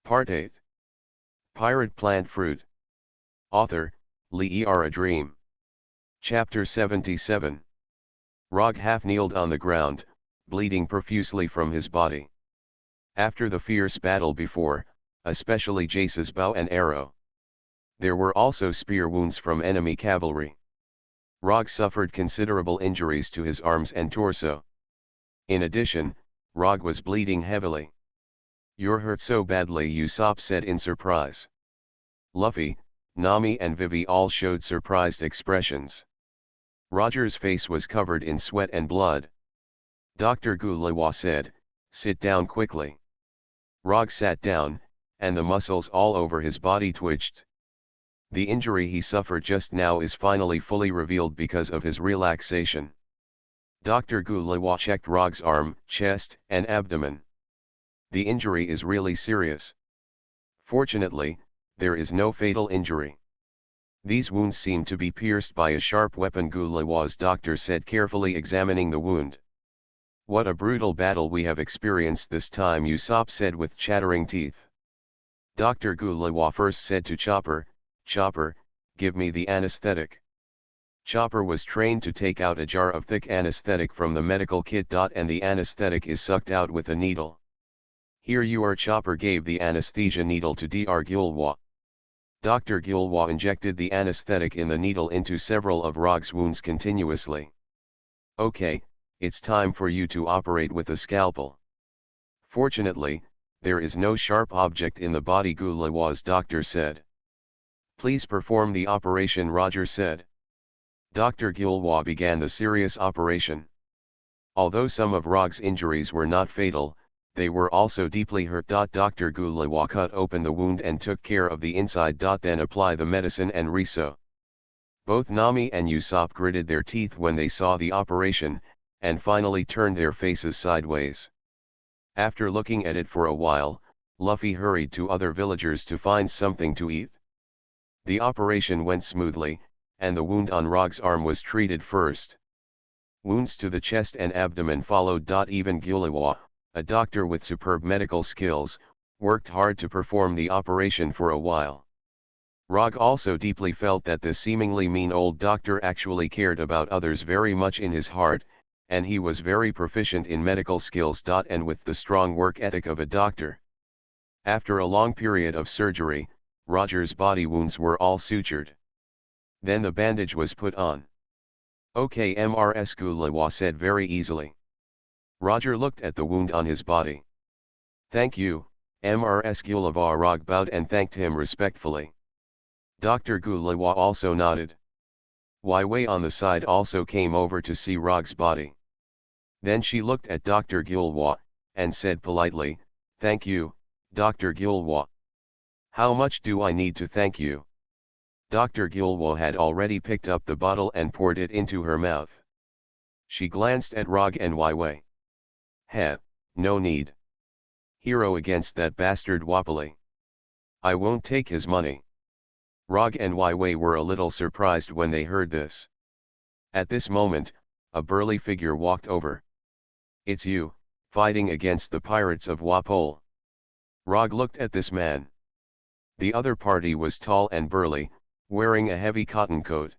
Part 8. Pirate Plant Fruit. Author, Lee A Dream. Chapter 77. Rog half kneeled on the ground, bleeding profusely from his body. After the fierce battle before, especially Jace's bow and arrow. There were also spear wounds from enemy cavalry. Rog suffered considerable injuries to his arms and torso. In addition, Rog was bleeding heavily. "You're hurt so badly," Usopp said in surprise. Luffy, Nami and Vivi all showed surprised expressions. Roger's face was covered in sweat and blood. Dr. Gulawa said, "Sit down quickly." Rog sat down, and the muscles all over his body twitched. The injury he suffered just now is finally fully revealed because of his relaxation. Dr. Gulawa checked Rog's arm, chest, and abdomen. The injury is really serious. Fortunately, there is no fatal injury. These wounds seem to be pierced by a sharp weapon, Gulawa's doctor said, carefully examining the wound. "What a brutal battle we have experienced this time," Usopp said with chattering teeth. Dr. Gulawa first said to Chopper, "Chopper, give me the anesthetic." Chopper was trained to take out a jar of thick anesthetic from the medical kit. And the anesthetic is sucked out with a needle. "Here you are." Chopper gave the anesthesia needle to Dr. Gulawa. Dr. Gulawa injected the anesthetic in the needle into several of Rog's wounds continuously. "Okay, it's time for you to operate with a scalpel. Fortunately, there is no sharp object in the body," Gulawa's doctor said. "Please perform the operation," Roger said. Dr. Gulawa began the serious operation. Although some of Rog's injuries were not fatal, they were also deeply hurt. Dr. Gulawa cut open the wound and took care of the inside. Then apply the medicine and resew. Both Nami and Usopp gritted their teeth when they saw the operation, and finally turned their faces sideways. After looking at it for a while, Luffy hurried to other villagers to find something to eat. The operation went smoothly, and the wound on Rog's arm was treated first. Wounds to the chest and abdomen followed. Even Gulawa, a doctor with superb medical skills, worked hard to perform the operation for a while. Rog also deeply felt that this seemingly mean old doctor actually cared about others very much in his heart, and he was very proficient in medical skills. And with the strong work ethic of a doctor. After a long period of surgery, Roger's body wounds were all sutured. Then the bandage was put on. "Okay, Mrs. Gulawa said very easily. Roger looked at the wound on his body. "Thank you, Mrs. Gulawa." Rog bowed and thanked him respectfully. Dr. Gulawa also nodded. Wai on the side also came over to see Rog's body. Then she looked at Dr. Gulawa, and said politely, "Thank you, Dr. Gulawa. How much do I need to thank you?" Dr. Gulawa had already picked up the bottle and poured it into her mouth. She glanced at Rog and Wai. "Heh, no need. Hero against that bastard Wapoli. I won't take his money." Rog and Wai were a little surprised when they heard this. At this moment, a burly figure walked over. "It's you, fighting against the pirates of Wapol." Rog looked at this man. The other party was tall and burly, wearing a heavy cotton coat.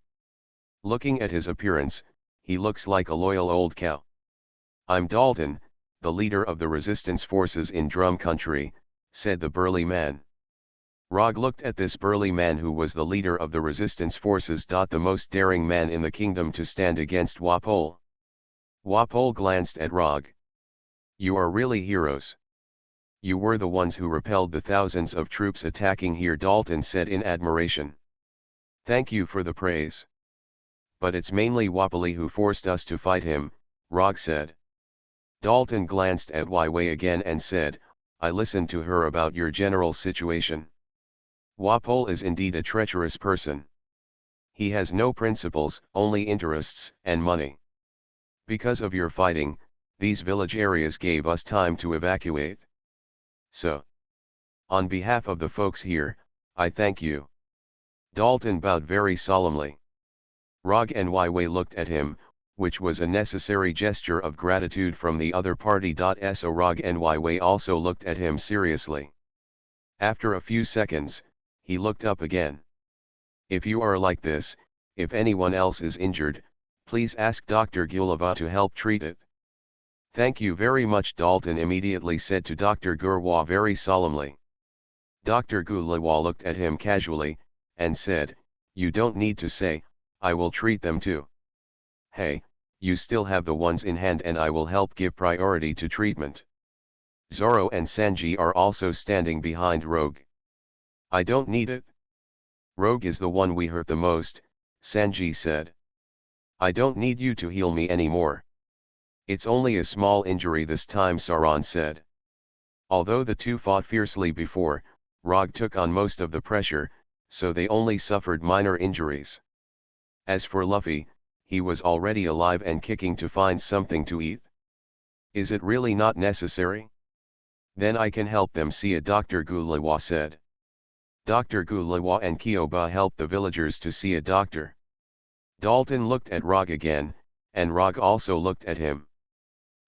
Looking at his appearance, he looks like a loyal old cow. "I'm Dalton, the leader of the resistance forces in Drum Country," said the burly man. Rog looked at this burly man who was the leader of the resistance forces. The most daring man in the kingdom to stand against Wapol. Wapol glanced at Rog. "You are really heroes. You were the ones who repelled the thousands of troops attacking here," Dalton said in admiration. "Thank you for the praise. But it's mainly Wapoli who forced us to fight him," Rog said. Dalton glanced at Wai again and said, "I listened to her about your general situation. Wapol is indeed a treacherous person. He has no principles, only interests and money. Because of your fighting, these village areas gave us time to evacuate. So, on behalf of the folks here, I thank you." Dalton bowed very solemnly. Rog and Wai looked at him, which was a necessary gesture of gratitude from the other party. So Rog and Wai also looked at him seriously. After a few seconds, he looked up again. If you are like this, if anyone else is injured, please ask Dr. Gulava to help treat it. Thank you very much, Dalton immediately said to Dr. Gurwa very solemnly. Dr. Gulava looked at him casually, and said, you don't need to say, I will treat them too. Hey, you still have the ones in hand and I will help give priority to treatment. Zoro and Sanji are also standing behind Rogue. I don't need it. Rogue is the one we hurt the most, Sanji said. I don't need you to heal me anymore. It's only a small injury this time, Saran said. Although the two fought fiercely before, Rogue took on most of the pressure, so they only suffered minor injuries. As for Luffy, he was already alive and kicking to find something to eat. Is it really not necessary? Then I can help them, see, Dr. Gulawa said. Dr. Gulawa and Kyoba helped the villagers to see a doctor. Dalton looked at Rog again, and Rog also looked at him.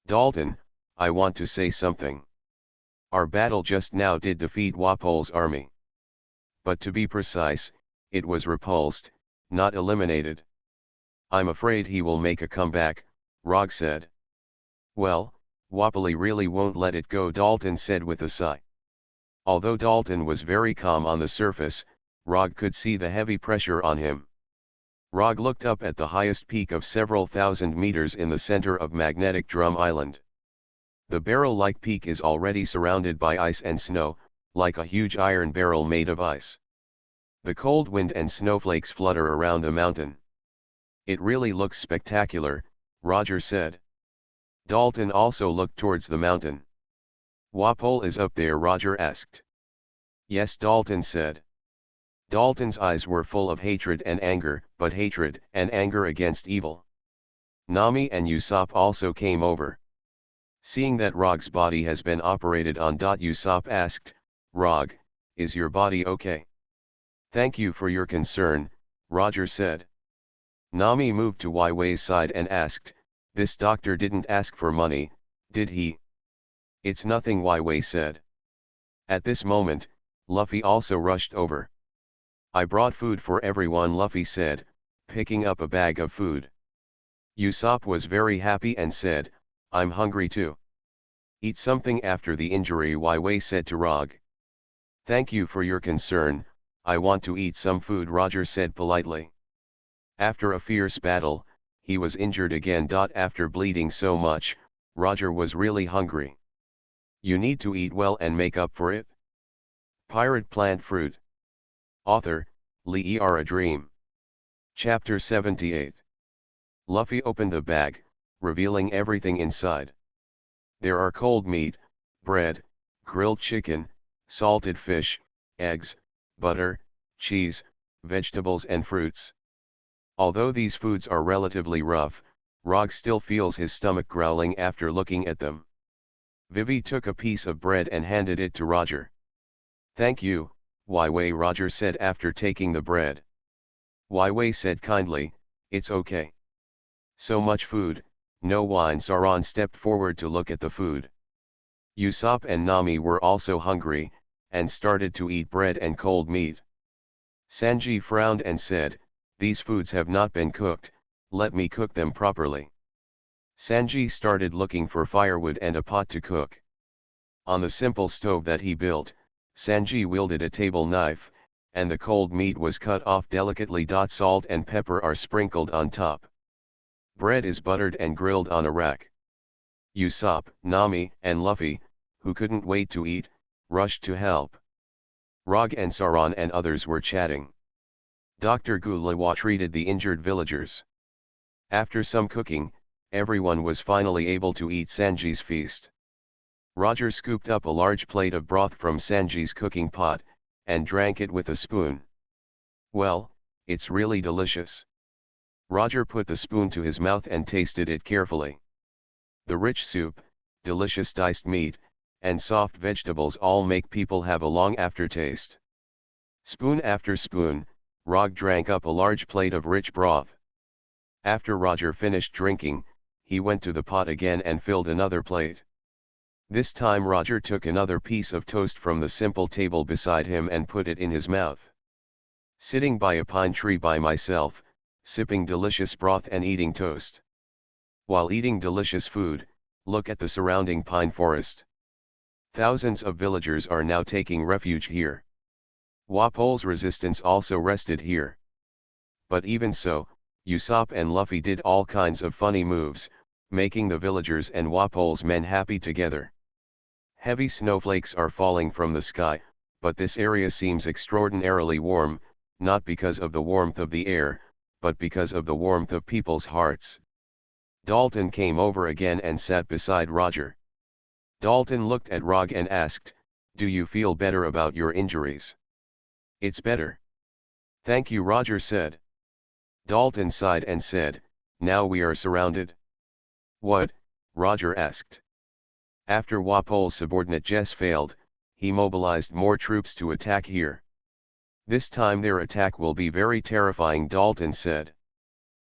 Dalton, I want to say something. Our battle just now did defeat Wapol's army. But to be precise, it was repulsed, not eliminated. I'm afraid he will make a comeback, Rog said. Well, Wapoli really won't let it go, Dalton said with a sigh. Although Dalton was very calm on the surface, Rog could see the heavy pressure on him. Rog looked up at the highest peak of several thousand meters in the center of Magnetic Drum Island. The barrel-like peak is already surrounded by ice and snow, like a huge iron barrel made of ice. The cold wind and snowflakes flutter around the mountain. It really looks spectacular, Roger said. Dalton also looked towards the mountain. Wapol is up there, Roger asked. Yes, Dalton said. Dalton's eyes were full of hatred and anger, but hatred and anger against evil. Nami and Usopp also came over. Seeing that Rog's body has been operated on, Usopp asked, Rog, is your body okay? Thank you for your concern, Roger said. Nami moved to Waiwei's side and asked, this doctor didn't ask for money, did he? It's nothing, Waiwei said. At this moment, Luffy also rushed over. I brought food for everyone, Luffy said, picking up a bag of food. Usopp was very happy and said, I'm hungry too. Eat something after the injury, Waiwei said to Rog. Thank you for your concern, I want to eat some food, Roger said politely. After a fierce battle, he was injured again. After bleeding so much, Roger was really hungry. You need to eat well and make up for it. Pirate Plant Fruit. Author, Lee A Dream. Chapter 78. Luffy opened the bag, revealing everything inside. There are cold meat, bread, grilled chicken, salted fish, eggs, butter, cheese, vegetables and fruits. Although these foods are relatively rough, Rog still feels his stomach growling after looking at them. Vivi took a piece of bread and handed it to Roger. Thank you, Waiwei, Roger said after taking the bread. Waiwei said kindly, it's okay. So much food, no wine. Saran stepped forward to look at the food. Usopp and Nami were also hungry, and started to eat bread and cold meat. Sanji frowned and said, these foods have not been cooked, let me cook them properly. Sanji started looking for firewood and a pot to cook. On the simple stove that he built, Sanji wielded a table knife, and the cold meat was cut off delicately. Salt and pepper are sprinkled on top. Bread is buttered and grilled on a rack. Usopp, Nami, and Luffy, who couldn't wait to eat, rushed to help. Rog and Saran and others were chatting. Dr. Gulawa treated the injured villagers. After some cooking, everyone was finally able to eat Sanji's feast. Roger scooped up a large plate of broth from Sanji's cooking pot, and drank it with a spoon. Well, it's really delicious. Roger put the spoon to his mouth and tasted it carefully. The rich soup, delicious diced meat, and soft vegetables all make people have a long aftertaste. Spoon after spoon, Rog drank up a large plate of rich broth. After Roger finished drinking, he went to the pot again and filled another plate. This time Roger took another piece of toast from the simple table beside him and put it in his mouth. Sitting by a pine tree by myself, sipping delicious broth and eating toast. While eating delicious food, look at the surrounding pine forest. Thousands of villagers are now taking refuge here. Walpole's resistance also rested here. But even so, Usopp and Luffy did all kinds of funny moves, making the villagers and Walpole's men happy together. Heavy snowflakes are falling from the sky, but this area seems extraordinarily warm, not because of the warmth of the air, but because of the warmth of people's hearts. Dalton came over again and sat beside Roger. Dalton looked at Rog and asked, "Do you feel better about your injuries?" "It's better. Thank you," Roger said. Dalton sighed and said, "Now we are surrounded." "What?" Roger asked. After Walpole's subordinate Jess failed, he mobilized more troops to attack here. "This time their attack will be very terrifying," Dalton said.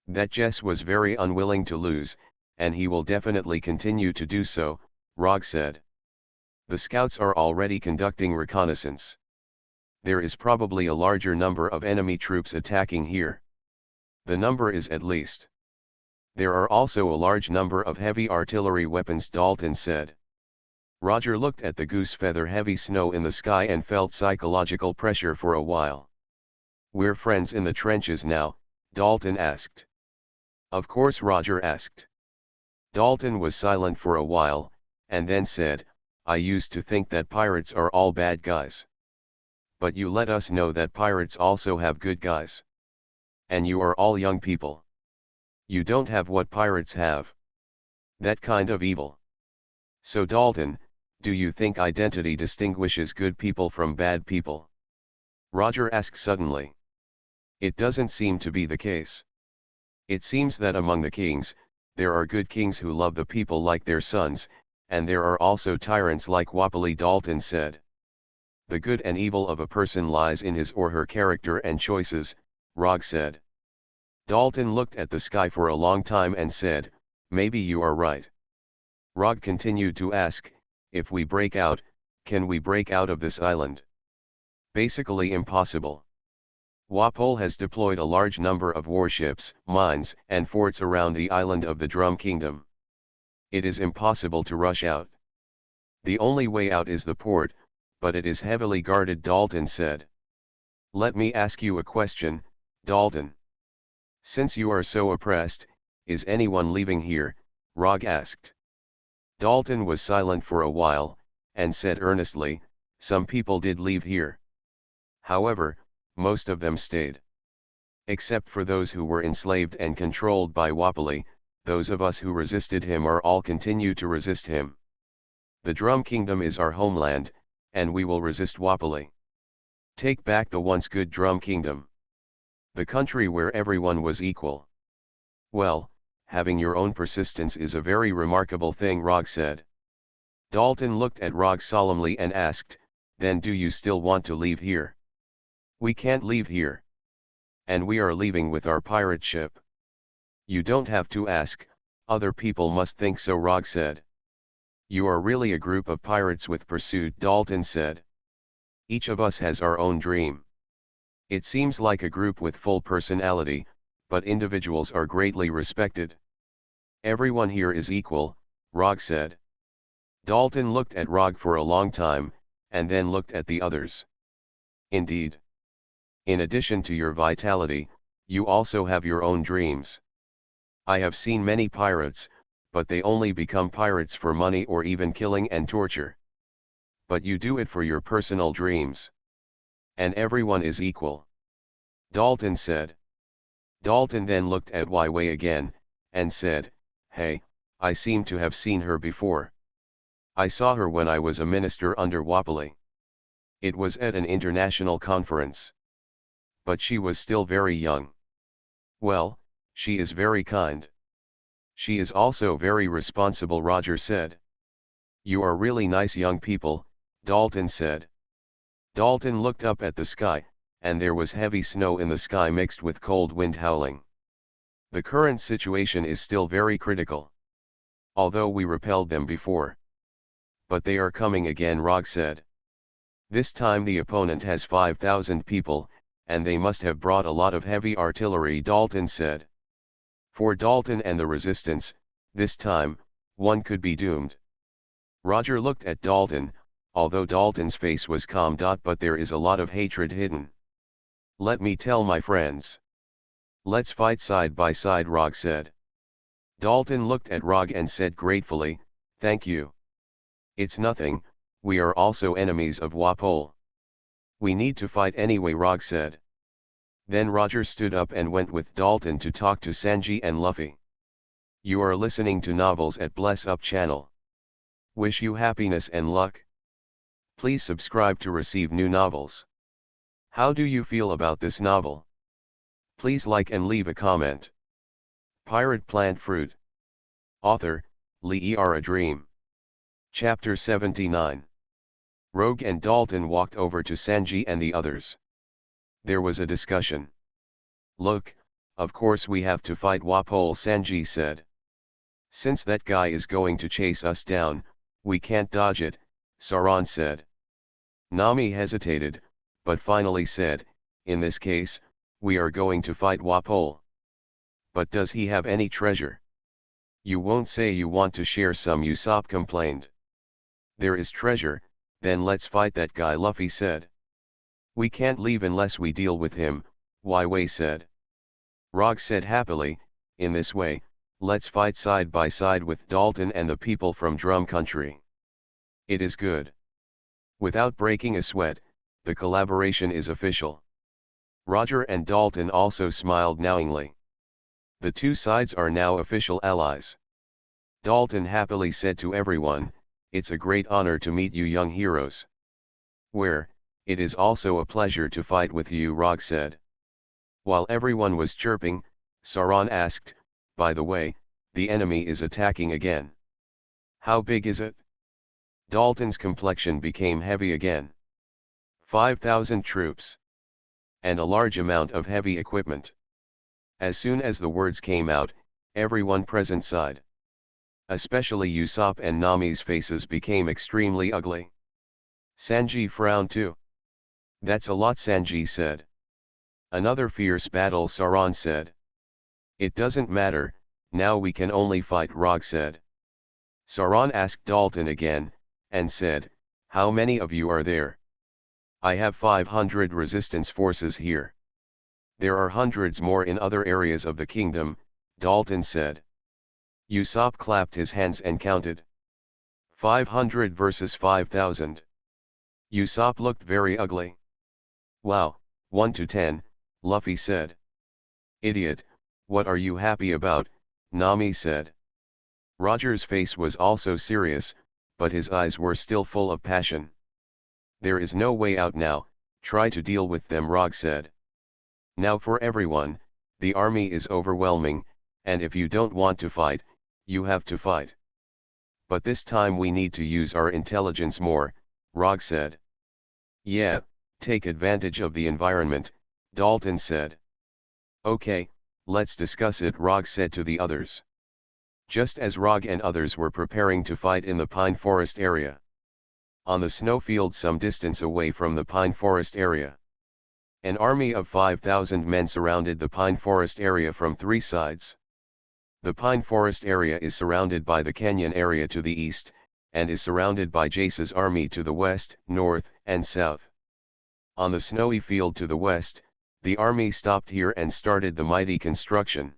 "That Jess was very unwilling to lose, and he will definitely continue to do so," Rog said. "The scouts are already conducting reconnaissance. There is probably a larger number of enemy troops attacking here. The number is at least. There are also a large number of heavy artillery weapons," Dalton said. Roger looked at the goose feather heavy snow in the sky and felt psychological pressure for a while. "We're friends in the trenches now?" Dalton asked. "Of course," Roger asked. Dalton was silent for a while, and then said, "I used to think that pirates are all bad guys. But you let us know that pirates also have good guys. And you are all young people. You don't have what pirates have. That kind of evil. So Dalton, do you think identity distinguishes good people from bad people?" Roger asked suddenly. "It doesn't seem to be the case. It seems that among the kings, there are good kings who love the people like their sons, and there are also tyrants like Wapoli," Dalton said. "The good and evil of a person lies in his or her character and choices," Rog said. Dalton looked at the sky for a long time and said, "Maybe you are right." Rog continued to ask, "If we break out, can we break out of this island?" "Basically impossible. Walpole has deployed a large number of warships, mines, and forts around the island of the Drum Kingdom. It is impossible to rush out. The only way out is the port, but it is heavily guarded," Dalton said. "Let me ask you a question, Dalton. Since you are so oppressed, is anyone leaving here?" Rog asked. Dalton was silent for a while, and said earnestly, "Some people did leave here. However, most of them stayed. Except for those who were enslaved and controlled by Wapoli, those of us who resisted him are all continue to resist him. The Drum Kingdom is our homeland, and we will resist Wapoli. Take back the once good Drum Kingdom. The country where everyone was equal." "Well, having your own persistence is a very remarkable thing," Rog said. Dalton looked at Rog solemnly and asked, "Then do you still want to leave here?" "We can't leave here. And we are leaving with our pirate ship." "You don't have to ask, other people must think so," Rog said. "You are really a group of pirates with pursuit," Dalton said. "Each of us has our own dream. It seems like a group with full personality, but individuals are greatly respected. Everyone here is equal," Rog said. Dalton looked at Rog for a long time, and then looked at the others. "Indeed. In addition to your vitality, you also have your own dreams. I have seen many pirates, but they only become pirates for money or even killing and torture. But you do it for your personal dreams. And everyone is equal," Dalton said. Dalton then looked at Wei again, and said, "Hey, I seem to have seen her before. I saw her when I was a minister under Wapoli. It was at an international conference. But she was still very young." "Well, she is very kind. She is also very responsible," Roger said. "You are really nice young people," Dalton said. Dalton looked up at the sky, and there was heavy snow in the sky mixed with cold wind howling. "The current situation is still very critical. Although we repelled them before. But they are coming again, Rog said. This time the opponent has 5,000 people, and they must have brought a lot of heavy artillery, Dalton said. For Dalton and the resistance, this time, one could be doomed. Roger looked at Dalton, although Dalton's face was calm. But there is a lot of hatred hidden. Let me tell my friends. Let's fight side by side, Rog said. Dalton looked at Rog and said gratefully, "Thank you. It's nothing, we are also enemies of Wapol. We need to fight anyway," Rog said. Then Roger stood up and went with Dalton to talk to Sanji and Luffy. You are listening to Novels at Bless Up channel. Wish you happiness and luck. Please subscribe to receive new novels. How do you feel about this novel? Please like and leave a comment. Pirate Plant Fruit. Author, Lee A Dream. Chapter 79. Rogue and Dalton walked over to Sanji and the others. There was a discussion. Look, of course we have to fight Wapol, Sanji said. Since that guy is going to chase us down, we can't dodge it, Sauron said. Nami hesitated, but finally said, in this case, we are going to fight Wapol. But does he have any treasure? You won't say you want to share some, Usopp complained. There is treasure, then let's fight that guy, Luffy said. We can't leave unless we deal with him, Wei said. Rog said happily, in this way, let's fight side by side with Dalton and the people from Drum Country. It is good. Without breaking a sweat, the collaboration is official. Roger and Dalton also smiled knowingly. The two sides are now official allies. Dalton happily said to everyone, it's a great honor to meet you young heroes. Where, it is also a pleasure to fight with you, Rog said. While everyone was chirping, Sauron asked, by the way, the enemy is attacking again. How big is it? Dalton's complexion became heavy again. 5,000 troops. And a large amount of heavy equipment. As soon as the words came out, everyone present sighed. Especially Usopp and Nami's faces became extremely ugly. Sanji frowned too. That's a lot, Sanji said. Another fierce battle, Sauron said. It doesn't matter, now we can only fight, Rog said. Sauron asked Dalton again, and said, how many of you are there? I have 500 resistance forces here. There are hundreds more in other areas of the kingdom, Dalton said. Usopp clapped his hands and counted. 500 versus 5,000. Usopp looked very ugly. Wow, 1 to 10, Luffy said. Idiot, what are you happy about? Nami said. Roger's face was also serious, but his eyes were still full of passion. There is no way out now, try to deal with them, Rog said. Now for everyone, the army is overwhelming, and if you don't want to fight, you have to fight. But this time we need to use our intelligence more, Rog said. Yeah, take advantage of the environment, Dalton said. Okay, let's discuss it, Rog said to the others. Just as Rog and others were preparing to fight in the pine forest area. On the snowfield some distance away from the pine forest area. An army of 5,000 men surrounded the pine forest area from three sides. The pine forest area is surrounded by the canyon area to the east, and is surrounded by Jace's army to the west, north, and south. On the snowy field to the west, the army stopped here and started the mighty construction.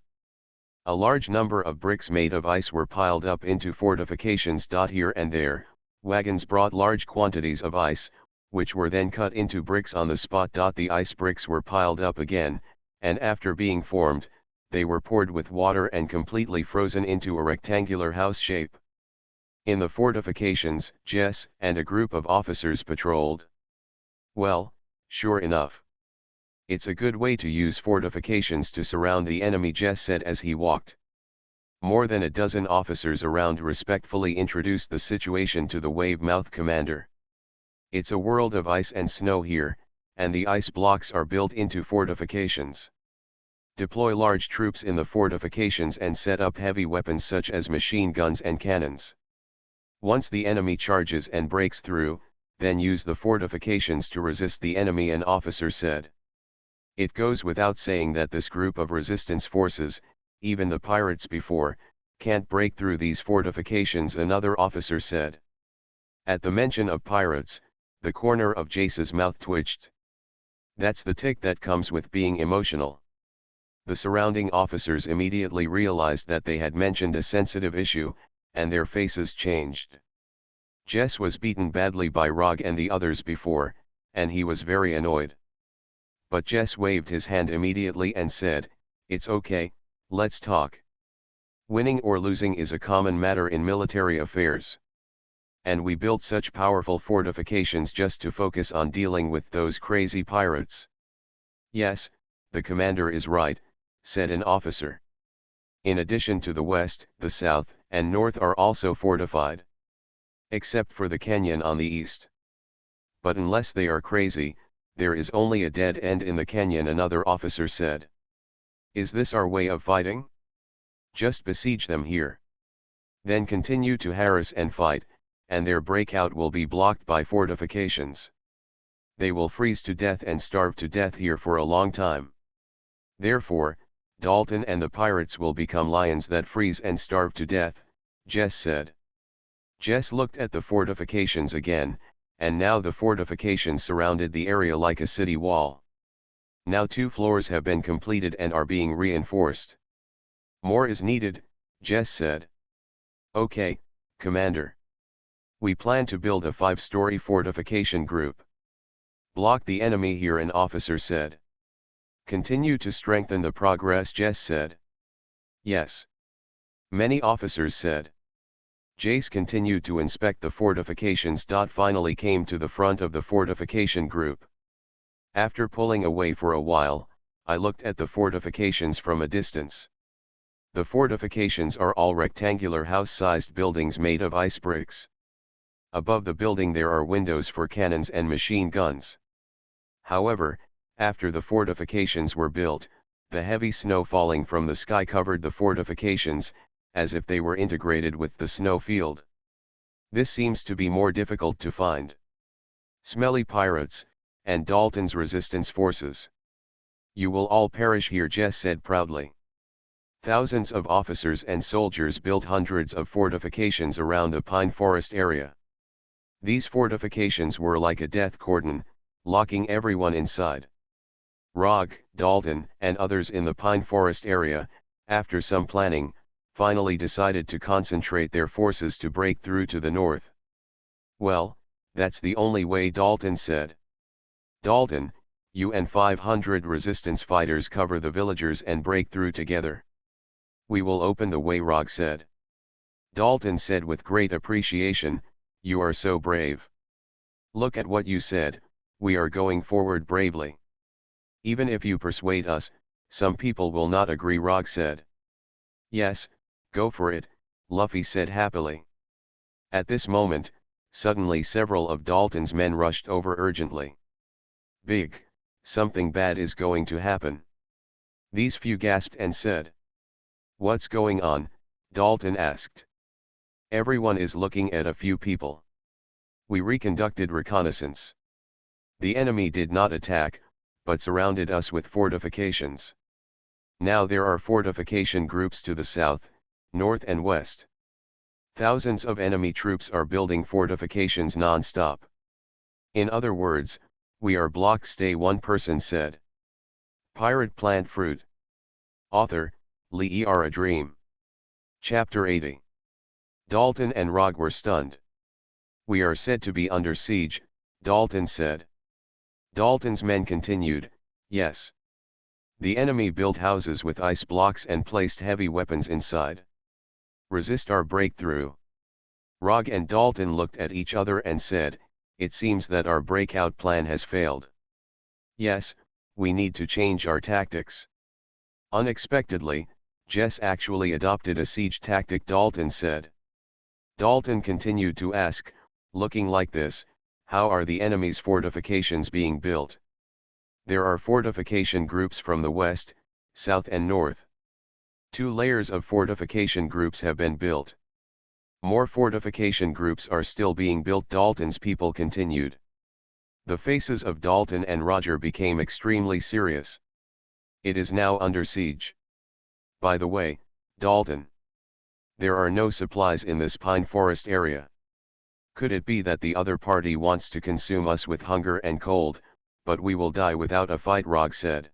A large number of bricks made of ice were piled up into fortifications. Here and there, wagons brought large quantities of ice, which were then cut into bricks on the spot. The ice bricks were piled up again, and after being formed, they were poured with water and completely frozen into a rectangular house shape. In the fortifications, Jess and a group of officers patrolled. Well, sure enough. It's a good way to use fortifications to surround the enemy, Jess said as he walked. More than a dozen officers around respectfully introduced the situation to the Wave-Mouth commander. It's a world of ice and snow here, and the ice blocks are built into fortifications. Deploy large troops in the fortifications and set up heavy weapons such as machine guns and cannons. Once the enemy charges and breaks through, then use the fortifications to resist the enemy, an officer said. It goes without saying that this group of resistance forces, even the pirates before, can't break through these fortifications, another officer said. At the mention of pirates, the corner of Jace's mouth twitched. That's the tic that comes with being emotional. The surrounding officers immediately realized that they had mentioned a sensitive issue, and their faces changed. Jess was beaten badly by Rog and the others before, and he was very annoyed. But Jess waved his hand immediately and said, "It's okay, let's talk. Winning or losing is a common matter in military affairs. And we built such powerful fortifications just to focus on dealing with those crazy pirates." "Yes, the commander is right," said an officer. "In addition to the west, the south and north are also fortified. Except for the canyon on the east. But unless they are crazy, there is only a dead end in the canyon," another officer said. "Is this our way of fighting? Just besiege them here. Then continue to harass and fight, and their breakout will be blocked by fortifications. They will freeze to death and starve to death here for a long time. Therefore, Dalton and the pirates will become lions that freeze and starve to death," Jess said. Jess looked at the fortifications again, and now the fortifications surrounded the area like a city wall. Now 2 floors have been completed and are being reinforced. "More is needed," Jess said. "Okay, Commander. We plan to build a 5-story fortification group. Block the enemy here," an officer said. "Continue to strengthen the progress," Jess said. "Yes." Many officers said. Jace continued to inspect the fortifications. Finally came to the front of the fortification group. "After pulling away for a while, I looked at the fortifications from a distance. The fortifications are all rectangular house-sized buildings made of ice bricks. Above the building there are windows for cannons and machine guns. However, after the fortifications were built, the heavy snow falling from the sky covered the fortifications, as if they were integrated with the snow field. This seems to be more difficult to find. Smelly pirates, and Dalton's resistance forces. You will all perish here," Jess said proudly. Thousands of officers and soldiers built hundreds of fortifications around the pine forest area. These fortifications were like a death cordon, locking everyone inside. Rog, Dalton, and others in the pine forest area, after some planning, finally decided to concentrate their forces to break through to the north. "Well, that's the only way," Dalton said. "Dalton, you and 500 resistance fighters cover the villagers and break through together." "We will open the way," Rog said. Dalton said with great appreciation, "You are so brave. Look at what you said, we are going forward bravely. Even if you persuade us, some people will not agree," Rog said. "Yes, go for it," Luffy said happily. At this moment, suddenly several of Dalton's men rushed over urgently. "Big, something bad is going to happen." These few gasped and said. "What's going on?" Dalton asked. "Everyone is looking at a few people. We reconducted reconnaissance. The enemy did not attack, but surrounded us with fortifications. Now there are fortification groups to the south, north and west. Thousands of enemy troops are building fortifications non-stop. In other words, we are blocked." One person said. Pirate Plant Fruit. Author, Lee A Dream. Chapter 80. Dalton and Rog were stunned. "We are said to be under siege," Dalton said. Dalton's men continued, "Yes. The enemy built houses with ice blocks and placed heavy weapons inside. Resist our breakthrough." Rog and Dalton looked at each other and said, "It seems that our breakout plan has failed. Yes, we need to change our tactics." Unexpectedly, Jess actually adopted a siege tactic, Dalton said. Dalton continued to ask, "Looking like this, how are the enemy's fortifications being built?" "There are fortification groups from the west, south and north. 2 layers of fortification groups have been built. More fortification groups are still being built, Dalton's people continued. The faces of Dalton and Roger became extremely serious. It is now under siege. By the way, Dalton. There are no supplies in this pine forest area. Could it be that the other party wants to consume us with hunger and cold, but we will die without a fight, Rog said.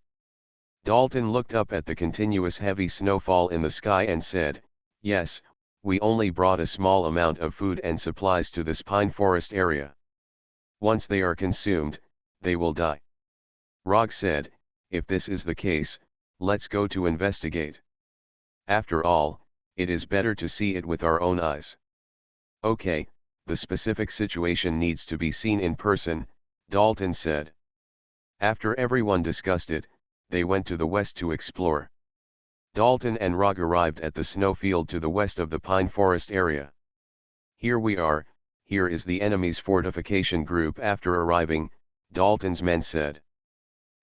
Dalton looked up at the continuous heavy snowfall in the sky and said, yes, we only brought a small amount of food and supplies to this pine forest area. Once they are consumed, they will die. Rog said, if this is the case, let's go to investigate. After all, it is better to see it with our own eyes. Okay, the specific situation needs to be seen in person, Dalton said. After everyone discussed it, they went to the west to explore. Dalton and Rog arrived at the snowfield to the west of the pine forest area. Here we are, here is the enemy's fortification group. After arriving, Dalton's men said.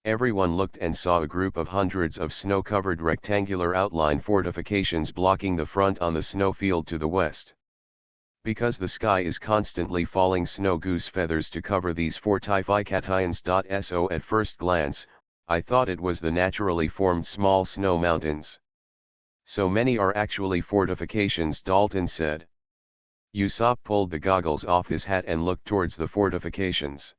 Everyone looked and saw a group of hundreds of snow-covered rectangular outline fortifications blocking the front on the snowfield to the west. Because the sky is constantly falling snow goose feathers to cover these fortifications. So at first glance, I thought it was the naturally formed small snow mountains. So many are actually fortifications, Dalton said. Usopp pulled the goggles off his hat and looked towards the fortifications.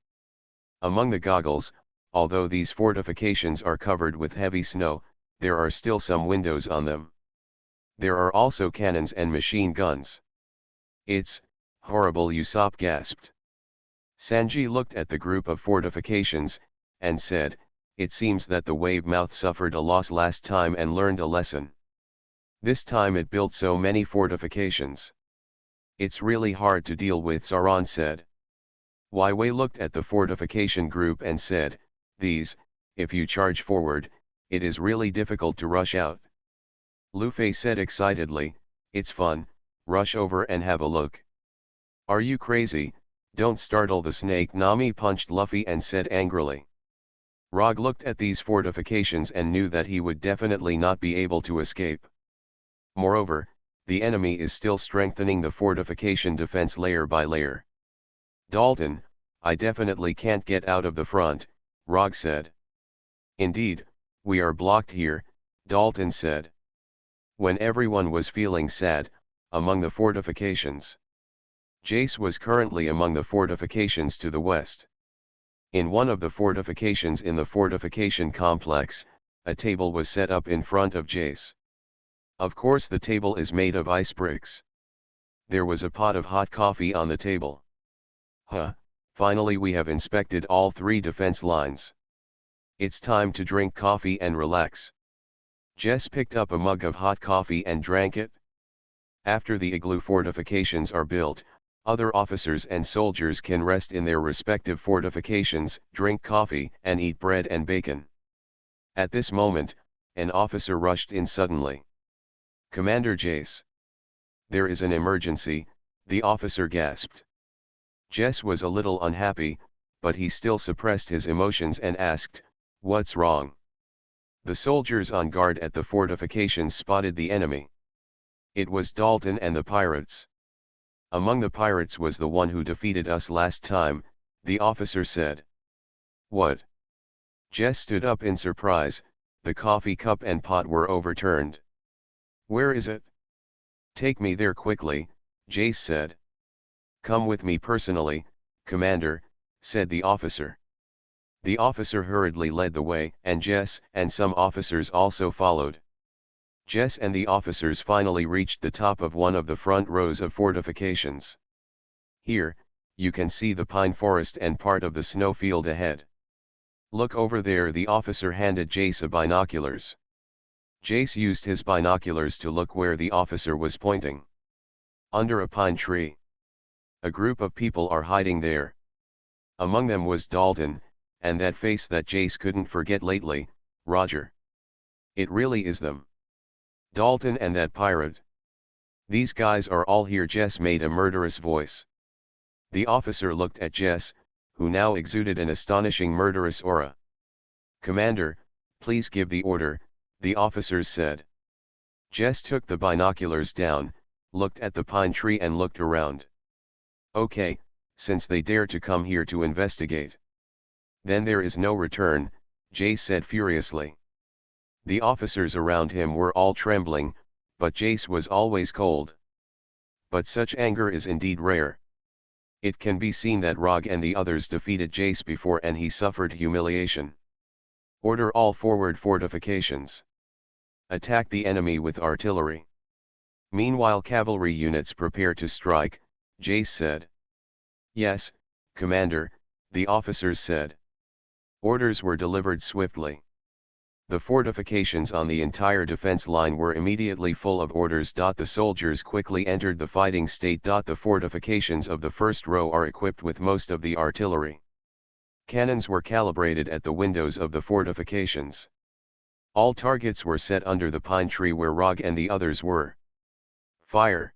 Among the goggles, although these fortifications are covered with heavy snow, there are still some windows on them. There are also cannons and machine guns. It's horrible, Usopp gasped. Sanji looked at the group of fortifications, and said, it seems that the wave mouth suffered a loss last time and learned a lesson. This time it built so many fortifications. It's really hard to deal with, Sauron said. Wei looked at the fortification group and said, these, if you charge forward, it is really difficult to rush out. Luffy said excitedly, it's fun, rush over and have a look. Are you crazy? Don't startle the snake. Nami punched Luffy and said angrily. Rog looked at these fortifications and knew that he would definitely not be able to escape. Moreover, the enemy is still strengthening the fortification defense layer by layer. Dalton, I definitely can't get out of the front, Rog said. Indeed, we are blocked here, Dalton said. When everyone was feeling sad, among the fortifications. Jace was currently among the fortifications to the west. In one of the fortifications in the fortification complex, a table was set up in front of Jace. Of course the table is made of ice bricks. There was a pot of hot coffee on the table. Finally we have inspected all 3 defense lines. It's time to drink coffee and relax. Jess picked up a mug of hot coffee and drank it. After the igloo fortifications are built, other officers and soldiers can rest in their respective fortifications, drink coffee, and eat bread and bacon. At this moment, an officer rushed in suddenly. Commander Jace. There is an emergency, the officer gasped. Jess was a little unhappy, but he still suppressed his emotions and asked, what's wrong? The soldiers on guard at the fortifications spotted the enemy. It was Dalton and the pirates. Among the pirates was the one who defeated us last time, the officer said. What? Jess stood up in surprise, the coffee cup and pot were overturned. Where is it? Take me there quickly, Jace said. Come with me personally, Commander, said the officer. The officer hurriedly led the way, and Jess and some officers also followed. Jess and the officers finally reached the top of one of the front rows of fortifications. Here, you can see the pine forest and part of the snowfield ahead. Look over there, the officer handed Jace binoculars. Jace used his binoculars to look where the officer was pointing. Under a pine tree. A group of people are hiding there. Among them was Dalton, and that face that Jace couldn't forget lately, Roger. It really is them. Dalton and that pirate. These guys are all here, Jess made a murderous voice. The officer looked at Jess, who now exuded an astonishing murderous aura. Commander, please give the order, the officers said. Jess took the binoculars down, looked at the pine tree and looked around. Okay, since they dare to come here to investigate. Then there is no return, Jace said furiously. The officers around him were all trembling, but Jace was always cold. But such anger is indeed rare. It can be seen that Rog and the others defeated Jace before and he suffered humiliation. Order all forward fortifications. Attack the enemy with artillery. Meanwhile cavalry units prepare to strike, Jace said. Yes, Commander, the officers said. Orders were delivered swiftly. The fortifications on the entire defense line were immediately full of orders. The soldiers quickly entered the fighting state. The fortifications of the first row are equipped with most of the artillery. Cannons were calibrated at the windows of the fortifications. All targets were set under the pine tree where Rog and the others were. Fire!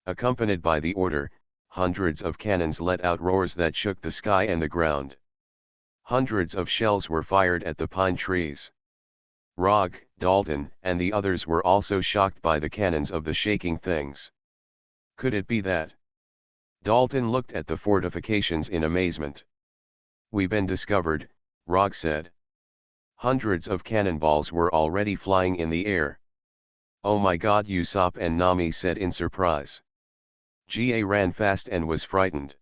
Accompanied by the order, hundreds of cannons let out roars that shook the sky and the ground. Hundreds of shells were fired at the pine trees. Rog, Dalton, and the others were also shocked by the cannons of the shaking things. Could it be that? Dalton looked at the fortifications in amazement. We've been discovered, Rog said. Hundreds of cannonballs were already flying in the air. Oh my God, Usopp and Nami said in surprise. Ga ran fast and was frightened.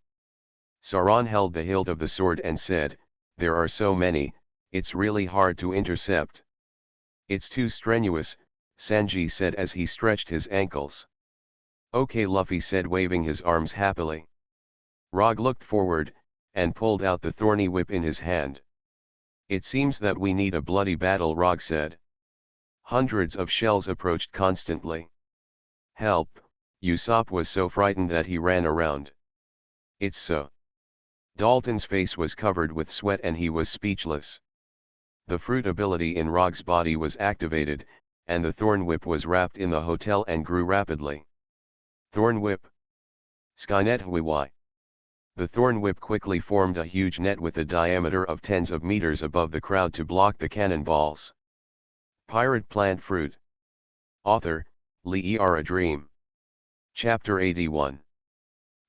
Sauron held the hilt of the sword and said, there are so many, it's really hard to intercept. It's too strenuous, Sanji said as he stretched his ankles. Okay, Luffy said waving his arms happily. Rog looked forward, and pulled out the thorny whip in his hand. It seems that we need a bloody battle, Rog said. Hundreds of shells approached constantly. Help, Usopp was so frightened that he ran around. It's so. Dalton's face was covered with sweat and he was speechless. The fruit ability in Rog's body was activated, and the Thorn Whip was wrapped in the hotel and grew rapidly. Thorn Whip. Skynet Huiwai. The Thorn Whip quickly formed a huge net with a diameter of tens of meters above the crowd to block the cannonballs. Pirate Plant Fruit. Author, Lee A Dream. Chapter 81.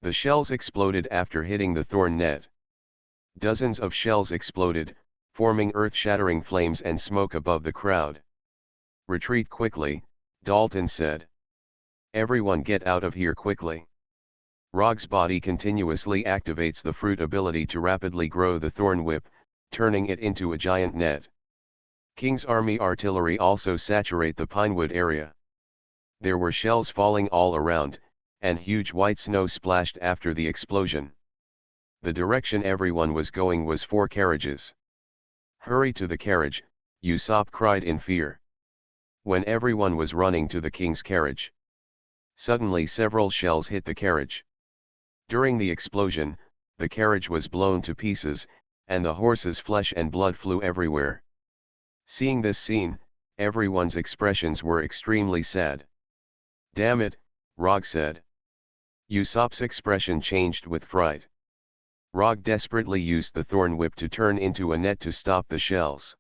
The shells exploded after hitting the thorn net. Dozens of shells exploded, forming earth-shattering flames and smoke above the crowd. Retreat quickly, Dalton said. Everyone get out of here quickly. Rog's body continuously activates the fruit ability to rapidly grow the thorn whip, turning it into a giant net. King's army artillery also saturate the pinewood area. There were shells falling all around, and huge white snow splashed after the explosion. The direction everyone was going was 4 carriages. Hurry to the carriage, Usopp cried in fear. When everyone was running to the king's carriage, suddenly several shells hit the carriage. During the explosion, the carriage was blown to pieces, and the horses' flesh and blood flew everywhere. Seeing this scene, everyone's expressions were extremely sad. Damn it, Rog said. Usopp's expression changed with fright. Rog desperately used the thorn whip to turn into a net to stop the shells.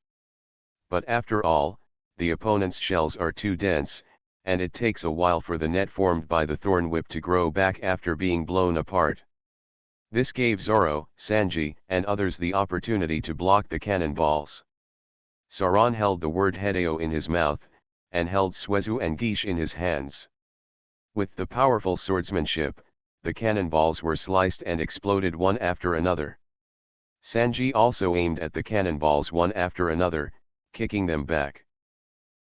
But after all, the opponent's shells are too dense, and it takes a while for the net formed by the thorn whip to grow back after being blown apart. This gave Zoro, Sanji, and others the opportunity to block the cannonballs. Sauron held the word Hedeo in his mouth, and held Swezu and Geesh in his hands. With the powerful swordsmanship, the cannonballs were sliced and exploded one after another. Sanji also aimed at the cannonballs one after another, kicking them back.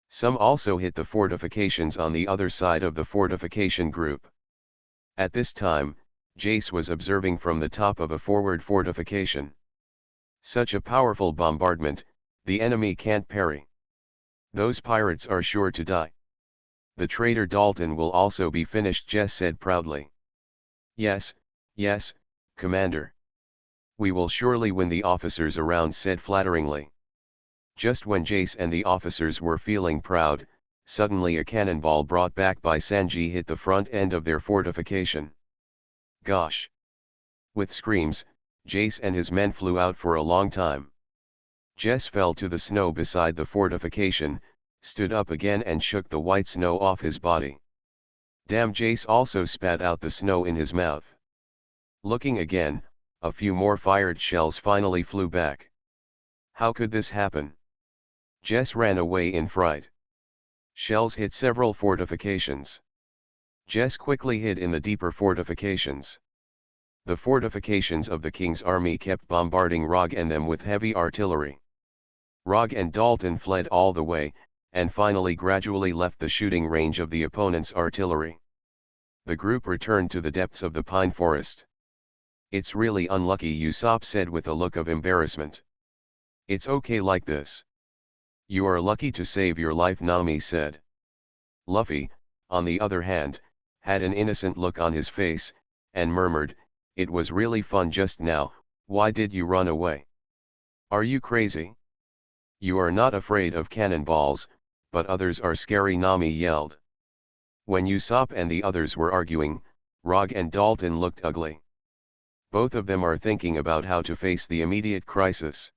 Some also hit the fortifications on the other side of the fortification group. At this time, Jace was observing from the top of a forward fortification. Such a powerful bombardment, the enemy can't parry. Those pirates are sure to die. The traitor Dalton will also be finished, Jess said proudly. Yes, yes, Commander. We will surely win, the officers around said flatteringly. Just when Jace and the officers were feeling proud, suddenly a cannonball brought back by Sanji hit the front end of their fortification. Gosh! With screams, Jace and his men flew out for a long time. Jess fell to the snow beside the fortification, stood up again and shook the white snow off his body. Damn, Jace also spat out the snow in his mouth. Looking again, a few more fired shells finally flew back. How could this happen? Jess ran away in fright. Shells hit several fortifications. Jess quickly hid in the deeper fortifications. The fortifications of the king's army kept bombarding Rog and them with heavy artillery. Rog and Dalton fled all the way, and finally gradually left the shooting range of the opponent's artillery. The group returned to the depths of the pine forest. "It's really unlucky," Usopp said with a look of embarrassment. "It's okay like this." "You are lucky to save your life," Nami said. Luffy, on the other hand, had an innocent look on his face, and murmured, "It was really fun just now, why did you run away? Are you crazy? You are not afraid of cannonballs, but others are scary," Nami yelled. When Usopp and the others were arguing, Rog and Dalton looked ugly. Both of them are thinking about how to face the immediate crisis.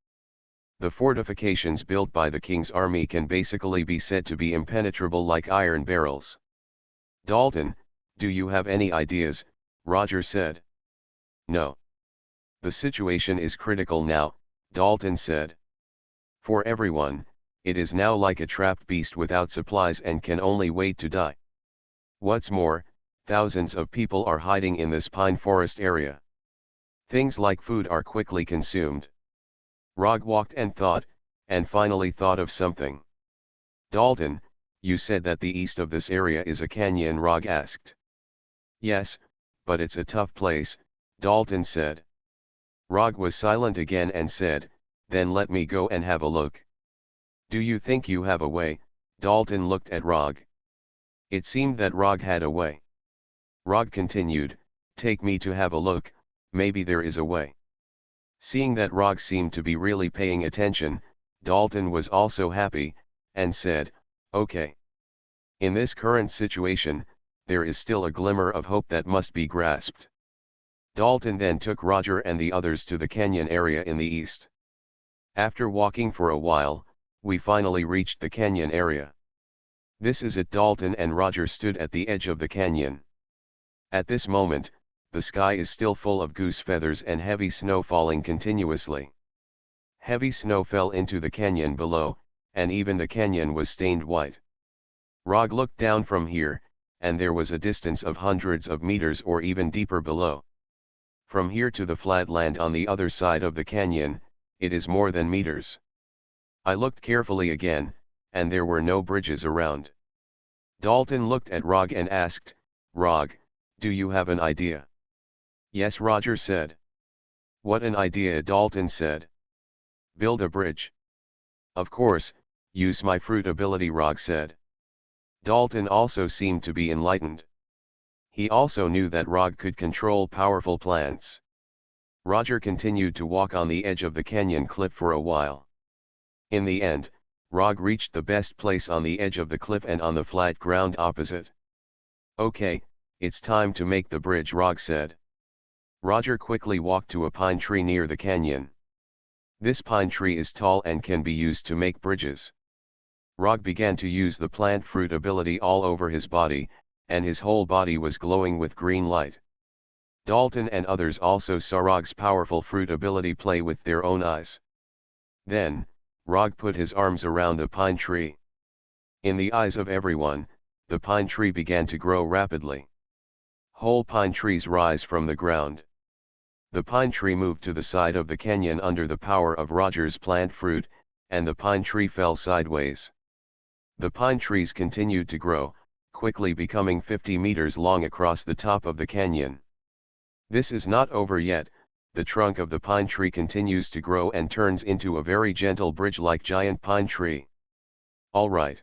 The fortifications built by the king's army can basically be said to be impenetrable like iron barrels. "Dalton, do you have any ideas?" Roger said. "No. The situation is critical now," Dalton said. "For everyone, it is now like a trapped beast without supplies and can only wait to die. What's more, thousands of people are hiding in this pine forest area. Things like food are quickly consumed." Rog walked and thought, and finally thought of something. "Dalton, you said that the east of this area is a canyon," Rog asked. "Yes, but it's a tough place," Dalton said. Rog was silent again and said, "Then let me go and have a look." "Do you think you have a way?" Dalton looked at Rog. It seemed that Rog had a way. Rog continued, "Take me to have a look, maybe there is a way." Seeing that Rog seemed to be really paying attention, Dalton was also happy, and said, "Okay. In this current situation, there is still a glimmer of hope that must be grasped." Dalton then took Roger and the others to the canyon area in the east. After walking for a while, we finally reached the canyon area. "This is it." Dalton and Roger stood at the edge of the canyon. At this moment, the sky is still full of goose feathers and heavy snow falling continuously. Heavy snow fell into the canyon below, and even the canyon was stained white. Rog looked down from here, and there was a distance of hundreds of meters or even deeper below. From here to the flat land on the other side of the canyon, it is more than meters. I looked carefully again, and there were no bridges around. Dalton looked at Rog and asked, "Rog, do you have an idea?" "Yes," Roger said. "What an idea?" Dalton said. "Build a bridge." "Of course, use my fruit ability," Rog said. Dalton also seemed to be enlightened. He also knew that Rog could control powerful plants. Roger continued to walk on the edge of the canyon cliff for a while. In the end, Rog reached the best place on the edge of the cliff and on the flat ground opposite. "Okay, it's time to make the bridge," Rog said. Roger quickly walked to a pine tree near the canyon. This pine tree is tall and can be used to make bridges. Rog began to use the plant fruit ability all over his body, and his whole body was glowing with green light. Dalton and others also saw Rog's powerful fruit ability play with their own eyes. Then, Rog put his arms around the pine tree. In the eyes of everyone, the pine tree began to grow rapidly. Whole pine trees rise from the ground. The pine tree moved to the side of the canyon under the power of Roger's plant fruit, and the pine tree fell sideways. The pine trees continued to grow, quickly becoming 50 meters long across the top of the canyon. This is not over yet. The trunk of the pine tree continues to grow and turns into a very gentle bridge like giant pine tree. "All right."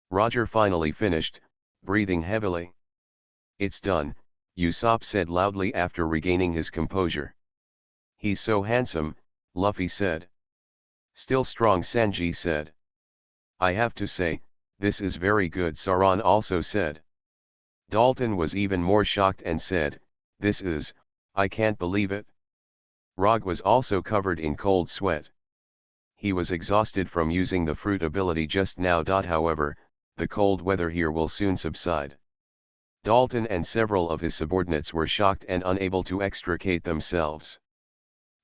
Roger finally finished, breathing heavily. "It's done," Usopp said loudly after regaining his composure. "He's so handsome," Luffy said. "Still strong," Sanji said. "I have to say, this is very good," Sauron also said. Dalton was even more shocked and said, I can't believe it." Rog was also covered in cold sweat. He was exhausted from using the fruit ability just now. However, the cold weather here will soon subside. Dalton and several of his subordinates were shocked and unable to extricate themselves.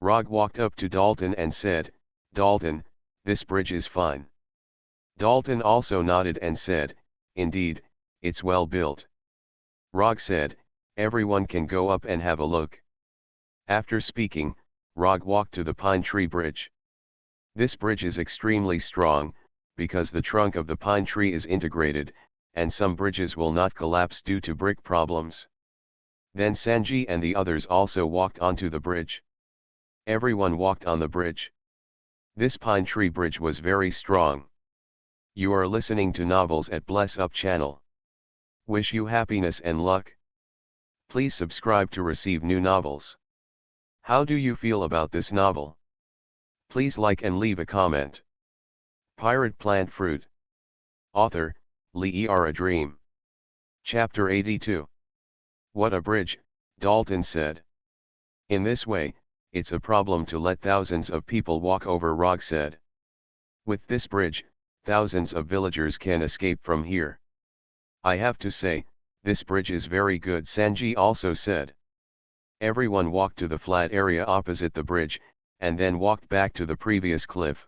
Rog walked up to Dalton and said, "Dalton, this bridge is fine." Dalton also nodded and said, "Indeed, it's well built." Rog said, "Everyone can go up and have a look." After speaking, Rog walked to the pine tree bridge. This bridge is extremely strong, because the trunk of the pine tree is integrated, and some bridges will not collapse due to brick problems. Then Sanji and the others also walked onto the bridge. Everyone walked on the bridge. This pine tree bridge was very strong. You are listening to novels at Bless Up channel. Wish you happiness and luck. Please subscribe to receive new novels. How do you feel about this novel? Please like and leave a comment. Pirate Plant Fruit. Author, Lee A Dream. Chapter 82. What a bridge, Dalton said. In this way, it's a problem to let thousands of people walk over, Rog said. With this bridge, thousands of villagers can escape from here. I have to say, this bridge is very good, Sanji also said. Everyone walked to the flat area opposite the bridge, and then walked back to the previous cliff.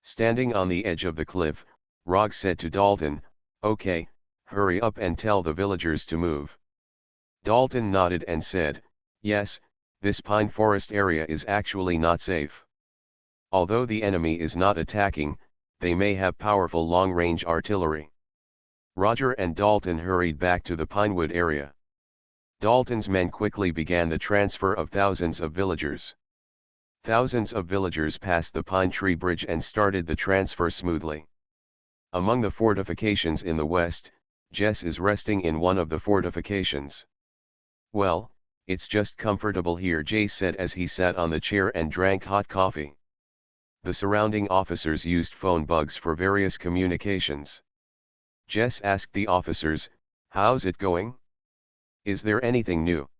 Standing on the edge of the cliff, Rog said to Dalton, "Okay, hurry up and tell the villagers to move." Dalton nodded and said, "Yes, this pine forest area is actually not safe. Although the enemy is not attacking, they may have powerful long-range artillery." Roger and Dalton hurried back to the pinewood area. Dalton's men quickly began the transfer of thousands of villagers. Thousands of villagers passed the pine tree bridge and started the transfer smoothly. Among the fortifications in the west, Jess is resting in one of the fortifications. "Well, it's just comfortable here," Jay said as he sat on the chair and drank hot coffee. The surrounding officers used phone bugs for various communications. Jess asked the officers, "How's it going? Is there anything new?"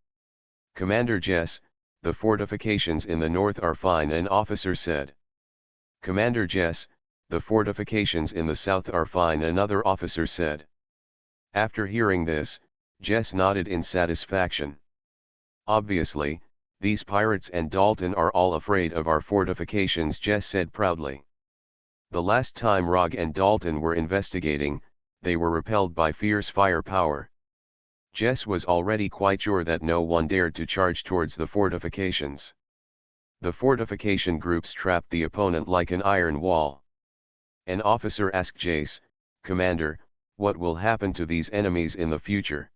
"Commander Jess, the fortifications in the north are fine," an officer said. "Commander Jess, the fortifications in the south are fine," another officer said. After hearing this, Jess nodded in satisfaction. "Obviously, these pirates and Dalton are all afraid of our fortifications," Jess said proudly. "The last time Rog and Dalton were investigating, they were repelled by fierce firepower." Jess was already quite sure that no one dared to charge towards the fortifications. The fortification groups trapped the opponent like an iron wall. An officer asked Jace, "Commander, what will happen to these enemies in the future?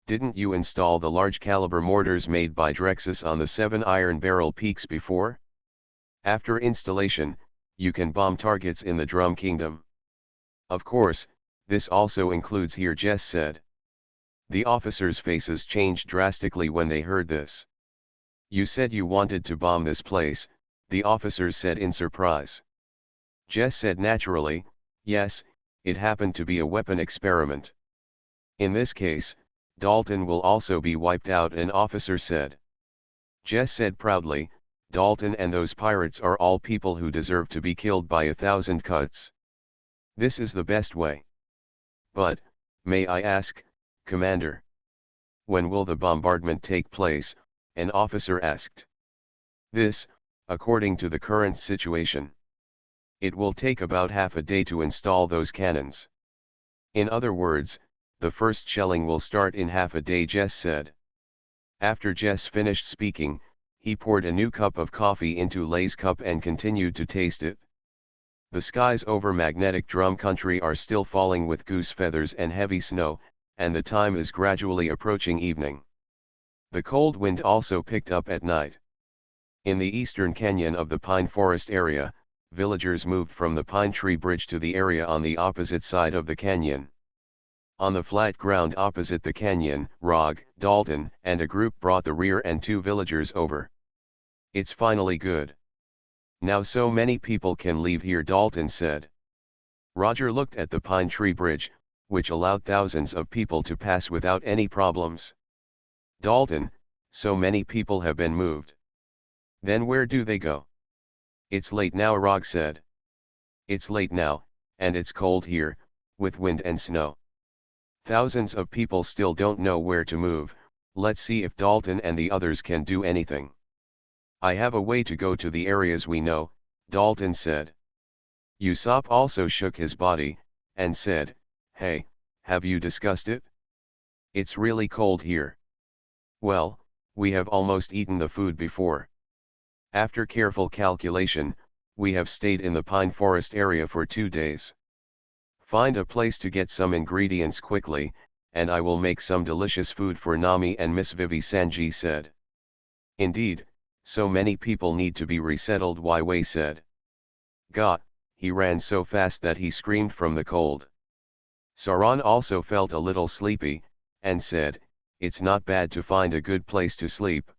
Didn't you install the large caliber mortars made by Drexus on the 7 iron barrel peaks before? After installation, you can bomb targets in the Drum Kingdom." "Of course, this also includes here," Jess said. The officers' faces changed drastically when they heard this. "You said you wanted to bomb this place," the officers said in surprise. Jess said naturally, "Yes, it happened to be a weapon experiment." "In this case, Dalton will also be wiped out," an officer said. Jess said proudly, "Dalton and those pirates are all people who deserve to be killed by 1,000 cuts. This is the best way." "But, may I ask, Commander, when will the bombardment take place?" an officer asked. "This, according to the current situation. It will take about half a day to install those cannons. In other words, the first shelling will start in half a day," Jess said. After Jess finished speaking, he poured a new cup of coffee into Lay's cup and continued to taste it. The skies over Magnetic Drum Country are still falling with goose feathers and heavy snow, and the time is gradually approaching evening. The cold wind also picked up at night. In the eastern canyon of the pine forest area, villagers moved from the pine tree bridge to the area on the opposite side of the canyon. On the flat ground opposite the canyon, Rog, Dalton, and a group brought the rear and 2 villagers over. "It's finally good. Now so many people can leave here," Dalton said. Roger looked at the pine tree bridge, which allowed thousands of people to pass without any problems. "Dalton, so many people have been moved. Then where do they go?" "It's late now," Rog said. "It's late now, and it's cold here, with wind and snow. Thousands of people still don't know where to move. Let's see if Dalton and the others can do anything. I have a way to go to the areas we know, Dalton said. Usopp also shook his body, and said, "Hey, have you discussed it? It's really cold here." "Well, we have almost eaten the food before. After careful calculation, we have stayed in the pine forest area for 2 days. Find a place to get some ingredients quickly, and I will make some delicious food for Nami and Miss Vivi," Sanji said. "Indeed, so many people need to be resettled," Wei said. "God, he ran so fast that he screamed from the cold." Sauron also felt a little sleepy, and said, "It's not bad to find a good place to sleep."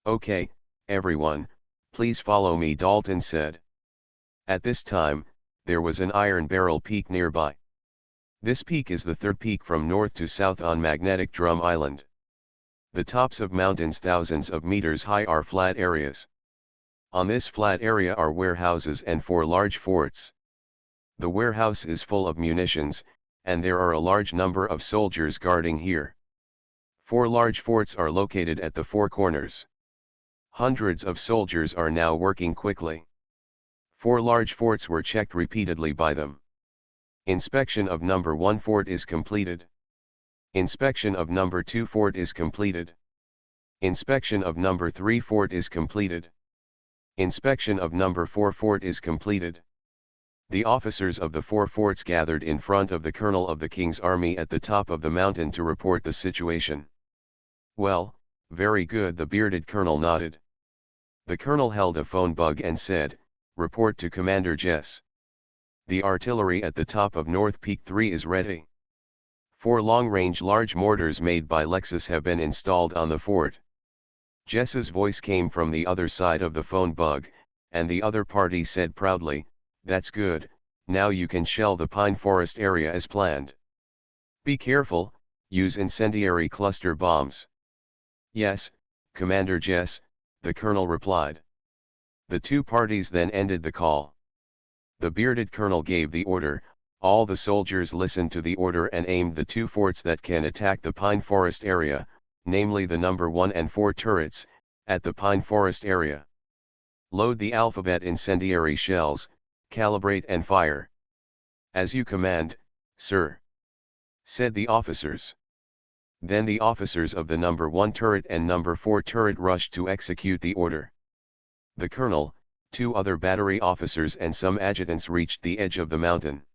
"Okay, everyone, please follow me," Dalton said. At this time, there was an Iron Barrel Peak nearby. This peak is the third peak from north to south on Magnetic Drum Island. The tops of mountains thousands of meters high are flat areas. On this flat area are warehouses and 4 large forts. The warehouse is full of munitions, and there are a large number of soldiers guarding here. 4 large forts are located at the 4 corners. Hundreds of soldiers are now working quickly. 4 large forts were checked repeatedly by them. Inspection of number 1 fort is completed. Inspection of number 2 fort is completed. Inspection of number 3 fort is completed. Inspection of number 4 fort is completed. The officers of the 4 forts gathered in front of the colonel of the king's army at the top of the mountain to report the situation. "Well, very good," the bearded colonel nodded. The colonel held a phone bug and said, "Report to Commander Jess. The artillery at the top of North Peak 3 is ready. 4 long-range large mortars made by Lexus have been installed on the fort." Jess's voice came from the other side of the phone bug, and the other party said proudly, "That's good, now you can shell the pine forest area as planned. Be careful, use incendiary cluster bombs." "Yes, Commander Jess," the colonel replied. The 2 parties then ended the call. The bearded colonel gave the order, all the soldiers listened to the order and aimed the 2 forts that can attack the pine forest area, namely the number 1 and 4 turrets, at the pine forest area. Load the alphabet incendiary shells, calibrate and fire. "As you command, sir," said the officers. Then the officers of the number 1 turret and number 4 turret rushed to execute the order. The colonel, 2 other battery officers and some adjutants reached the edge of the mountain.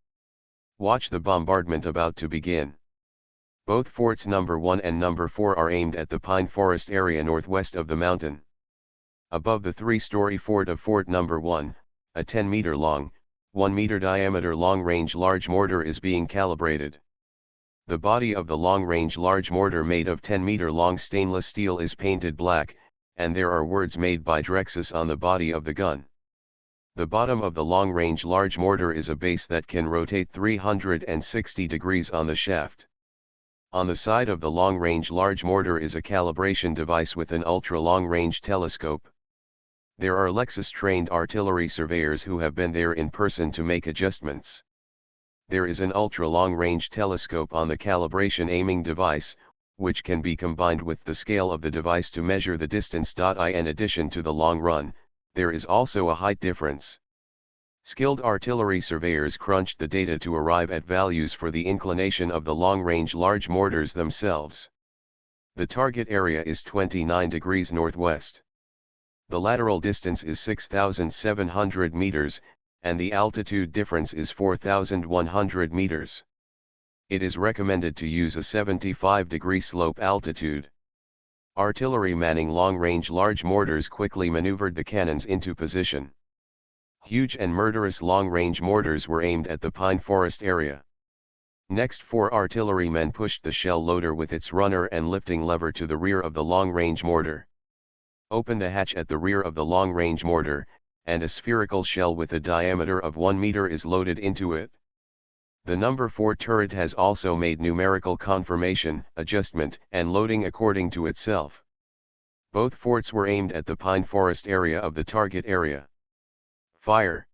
Watch the bombardment about to begin. Both forts number 1 and number 4 are aimed at the pine forest area northwest of the mountain. Above the 3-story fort of fort number 1, a 10-meter long, 1-meter diameter long-range large mortar is being calibrated. The body of the long-range large mortar made of 10-meter long stainless steel is painted black, and there are words made by Drexus on the body of the gun. The bottom of the long-range large mortar is a base that can rotate 360 degrees on the shaft. On the side of the long-range large mortar is a calibration device with an ultra-long-range telescope. There are Lexus-trained artillery surveyors who have been there in person to make adjustments. There is an ultra-long-range telescope on the calibration aiming device, which can be combined with the scale of the device to measure the distance. In addition to the long run, there is also a height difference. Skilled artillery surveyors crunched the data to arrive at values for the inclination of the long-range large mortars themselves. The target area is 29 degrees northwest. The lateral distance is 6,700 meters, and the altitude difference is 4,100 meters. It is recommended to use a 75-degree slope altitude. Artillery manning long-range large mortars quickly maneuvered the cannons into position. Huge and murderous long-range mortars were aimed at the pine forest area. Next, 4 artillerymen pushed the shell loader with its runner and lifting lever to the rear of the long-range mortar. Open the hatch at the rear of the long-range mortar, and a spherical shell with a diameter of 1 meter is loaded into it. The number 4 turret has also made numerical confirmation, adjustment, and loading according to itself. Both forts were aimed at the pine forest area of the target area. Fire!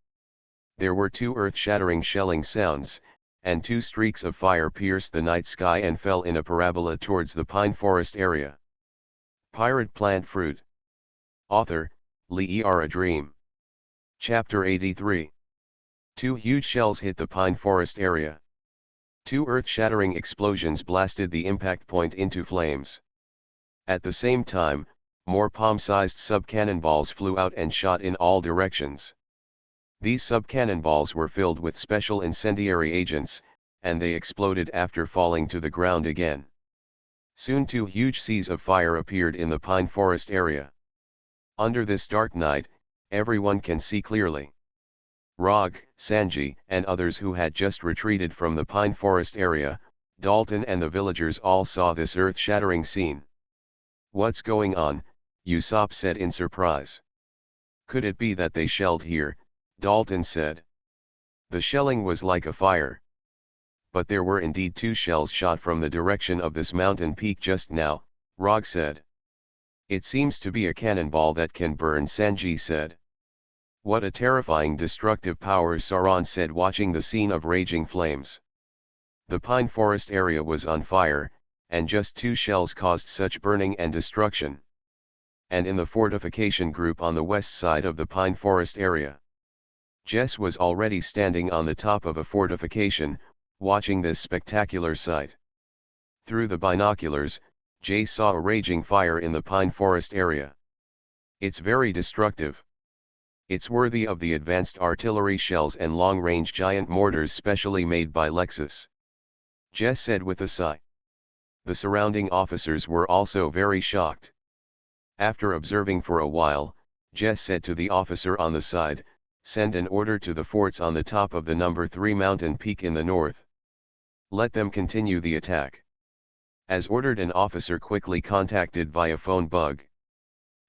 There were 2 earth-shattering shelling sounds, and two streaks of fire pierced the night sky and fell in a parabola towards the pine forest area. Pirate Plant Fruit. Author, Lee R. A Dream. Chapter 83. Two huge shells hit the pine forest area. Two earth-shattering explosions blasted the impact point into flames. At the same time, more palm-sized sub-cannonballs flew out and shot in all directions. These sub-cannonballs were filled with special incendiary agents, and they exploded after falling to the ground again. Soon two huge seas of fire appeared in the pine forest area. Under this dark night, everyone can see clearly. Rog, Sanji, and others who had just retreated from the pine forest area, Dalton and the villagers all saw this earth-shattering scene. "What's going on?" Usopp said in surprise. "Could it be that they shelled here?" Dalton said. "The shelling was like a fire. But there were indeed two shells shot from the direction of this mountain peak just now," Rog said. "It seems to be a cannonball that can burn," Sanji said. "What a terrifying destructive power," Sauron said, watching the scene of raging flames. The pine forest area was on fire, and just two shells caused such burning and destruction. And in the fortification group on the west side of the pine forest area, Jess was already standing on the top of a fortification, watching this spectacular sight. Through the binoculars, Jay saw a raging fire in the pine forest area. "It's very destructive. It's worthy of the advanced artillery shells and long-range giant mortars specially made by Lexus," Jess said with a sigh. The surrounding officers were also very shocked. After observing for a while, Jess said to the officer on the side, "Send an order to the forts on the top of the number 3 mountain peak in the north. Let them continue the attack." As ordered, an officer quickly contacted via phone bug.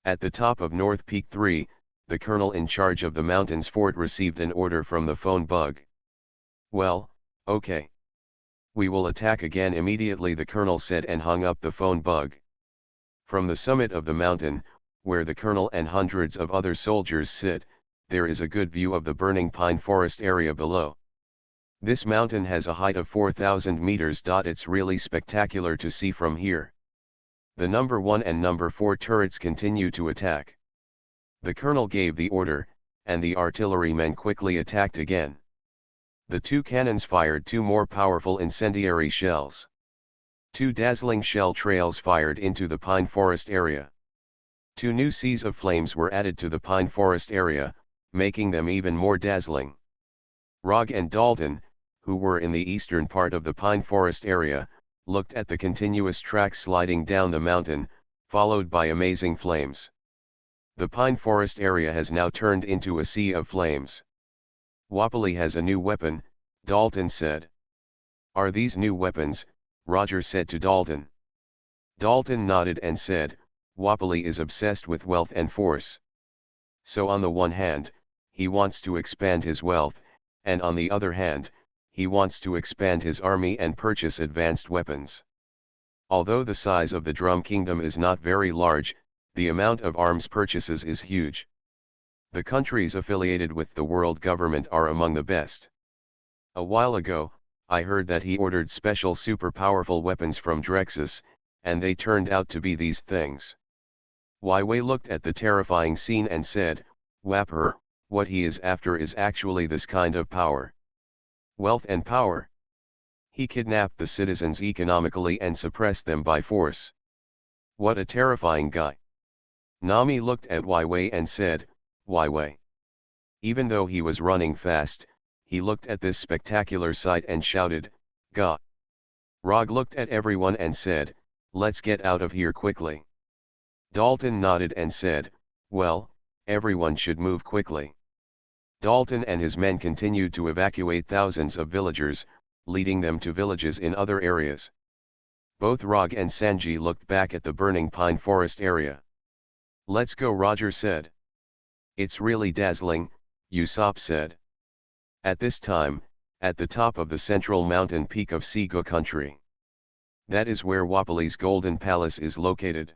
At the top of North Peak 3, the colonel in charge of the mountain's fort received an order from the phone bug. "Well, okay. We will attack again immediately," the colonel said and hung up the phone bug. From the summit of the mountain, where the colonel and hundreds of other soldiers sit, there is a good view of the burning pine forest area below. This mountain has a height of 4,000 meters. It's really spectacular to see from here. The number 1 and number 4 turrets continue to attack. The colonel gave the order, and the artillerymen quickly attacked again. The two cannons fired two more powerful incendiary shells. Two dazzling shell trails fired into the pine forest area. Two new seas of flames were added to the pine forest area, making them even more dazzling. Rog and Dalton, who were in the eastern part of the pine forest area, looked at the continuous track sliding down the mountain, followed by amazing flames. The pine forest area has now turned into a sea of flames. "Wapoli has a new weapon," Dalton said. "Are these new weapons?" Roger said to Dalton. Dalton nodded and said, "Wapoli is obsessed with wealth and force. So on the one hand, he wants to expand his wealth, and on the other hand, he wants to expand his army and purchase advanced weapons. Although the size of the Drum Kingdom is not very large, the amount of arms purchases is huge. The countries affiliated with the world government are among the best. A while ago, I heard that he ordered special super powerful weapons from Drexus, and they turned out to be these things." Wei looked at the terrifying scene and said, "Wapper, what he is after is actually this kind of power. Wealth and power. He kidnapped the citizens economically and suppressed them by force. What a terrifying guy." Nami looked at Wei and said, "Wei." Even though he was running fast, he looked at this spectacular sight and shouted, "Gah!" Rog looked at everyone and said, "Let's get out of here quickly." Dalton nodded and said, "Well, everyone should move quickly." Dalton and his men continued to evacuate thousands of villagers, leading them to villages in other areas. Both Rog and Sanji looked back at the burning pine forest area. "Let's go," Roger said. "It's really dazzling," Usopp said. At this time, at the top of the central mountain peak of Sega country. That is where Wapoli's golden palace is located.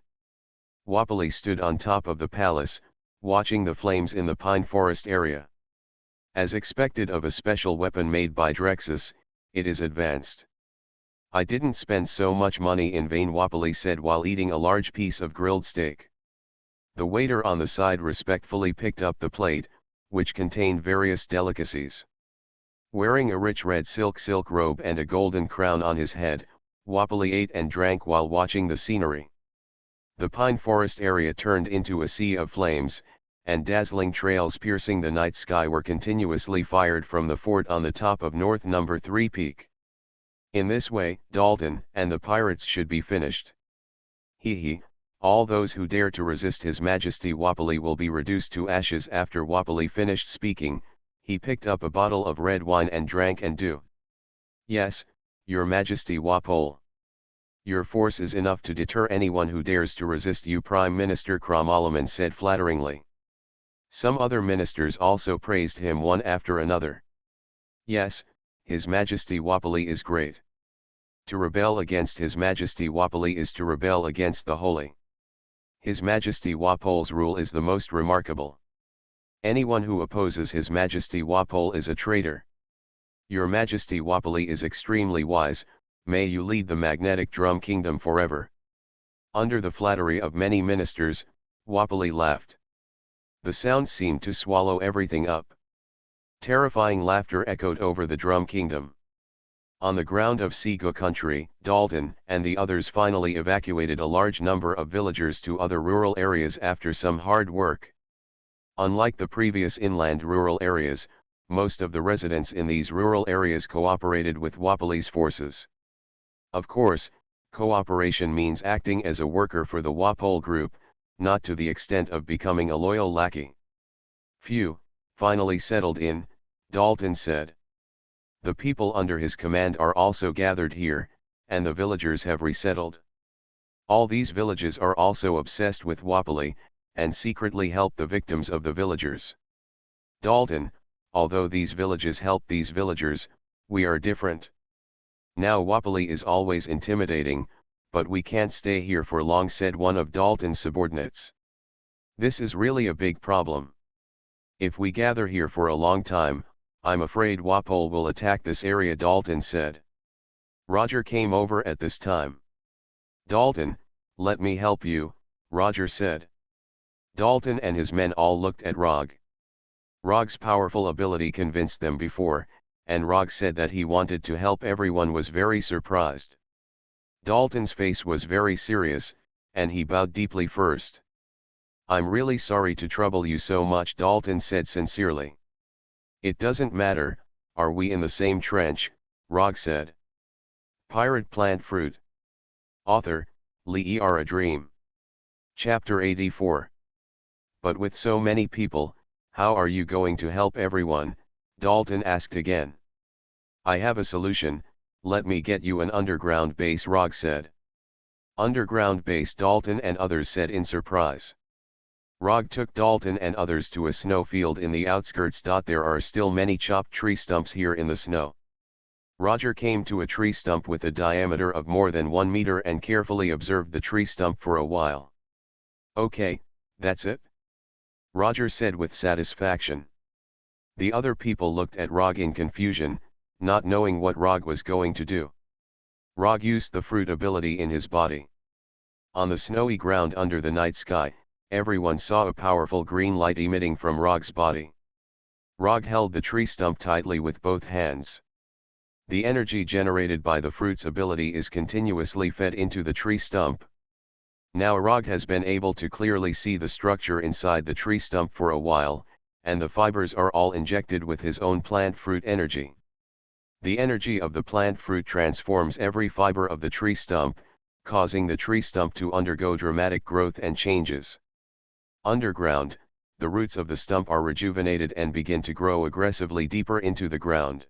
Wapoli stood on top of the palace, watching the flames in the pine forest area. As expected of a special weapon made by Drexus, it is advanced. I didn't spend so much money in vain, Wapoli said while eating a large piece of grilled steak. The waiter on the side respectfully picked up the plate, which contained various delicacies. Wearing a rich red silk robe and a golden crown on his head, Wapoli ate and drank while watching the scenery. The pine forest area turned into a sea of flames, and dazzling trails piercing the night sky were continuously fired from the fort on the top of North Number 3 Peak. In this way, Dalton and the pirates should be finished. Hee, all those who dare to resist His Majesty Wapoli will be reduced to ashes. After Wapoli finished speaking, he picked up a bottle of red wine and drank and do. Yes, Your Majesty Wapol. Your force is enough to deter anyone who dares to resist you, Prime Minister Kramalaman said flatteringly. Some other ministers also praised him one after another. Yes, His Majesty Wapoli is great. To rebel against His Majesty Wapoli is to rebel against the holy. His Majesty Wapol's rule is the most remarkable. Anyone who opposes His Majesty Wapol is a traitor. Your Majesty Wapoli is extremely wise, may you lead the magnetic drum kingdom forever. Under the flattery of many ministers, Wapoli laughed. The sound seemed to swallow everything up. Terrifying laughter echoed over the drum kingdom. On the ground of Sega country, Dalton and the others finally evacuated a large number of villagers to other rural areas after some hard work. Unlike the previous inland rural areas, most of the residents in these rural areas cooperated with Wapoli's forces. Of course, cooperation means acting as a worker for the Wapol group, not to the extent of becoming a loyal lackey. Phew, finally settled in, Dalton said. The people under his command are also gathered here, and the villagers have resettled. All these villages are also obsessed with Wapoli, and secretly help the victims of the villagers. Dalton, although these villages help these villagers, we are different. Now Wapoli is always intimidating, but we can't stay here for long, said one of Dalton's subordinates. This is really a big problem. If we gather here for a long time, I'm afraid Wapol will attack this area, Dalton said. Roger came over at this time. Dalton, let me help you, Roger said. Dalton and his men all looked at Rog. Rog's powerful ability convinced them before, and Rog said that he wanted to help. Everyone was very surprised. Dalton's face was very serious, and he bowed deeply first. I'm really sorry to trouble you so much, Dalton said sincerely. It doesn't matter, are we in the same trench, Rog said. Pirate Plant Fruit. Author, Lee A Dream. Chapter 84. But with so many people, how are you going to help everyone? Dalton asked again. I have a solution, let me get you an underground base, Rog said. Underground base, Dalton and others said in surprise. Rog took Dalton and others to a snowfield in the outskirts. There are still many chopped tree stumps here in the snow. Roger came to a tree stump with a diameter of more than 1 meter and carefully observed the tree stump for a while. Okay, that's it? Roger said with satisfaction. The other people looked at Rog in confusion, not knowing what Rog was going to do. Rog used the fruit ability in his body. On the snowy ground under the night sky, everyone saw a powerful green light emitting from Rog's body. Rog held the tree stump tightly with both hands. The energy generated by the fruit's ability is continuously fed into the tree stump. Now Rog has been able to clearly see the structure inside the tree stump for a while, and the fibers are all injected with his own plant fruit energy. The energy of the plant fruit transforms every fiber of the tree stump, causing the tree stump to undergo dramatic growth and changes. Underground, the roots of the stump are rejuvenated and begin to grow aggressively deeper into the ground.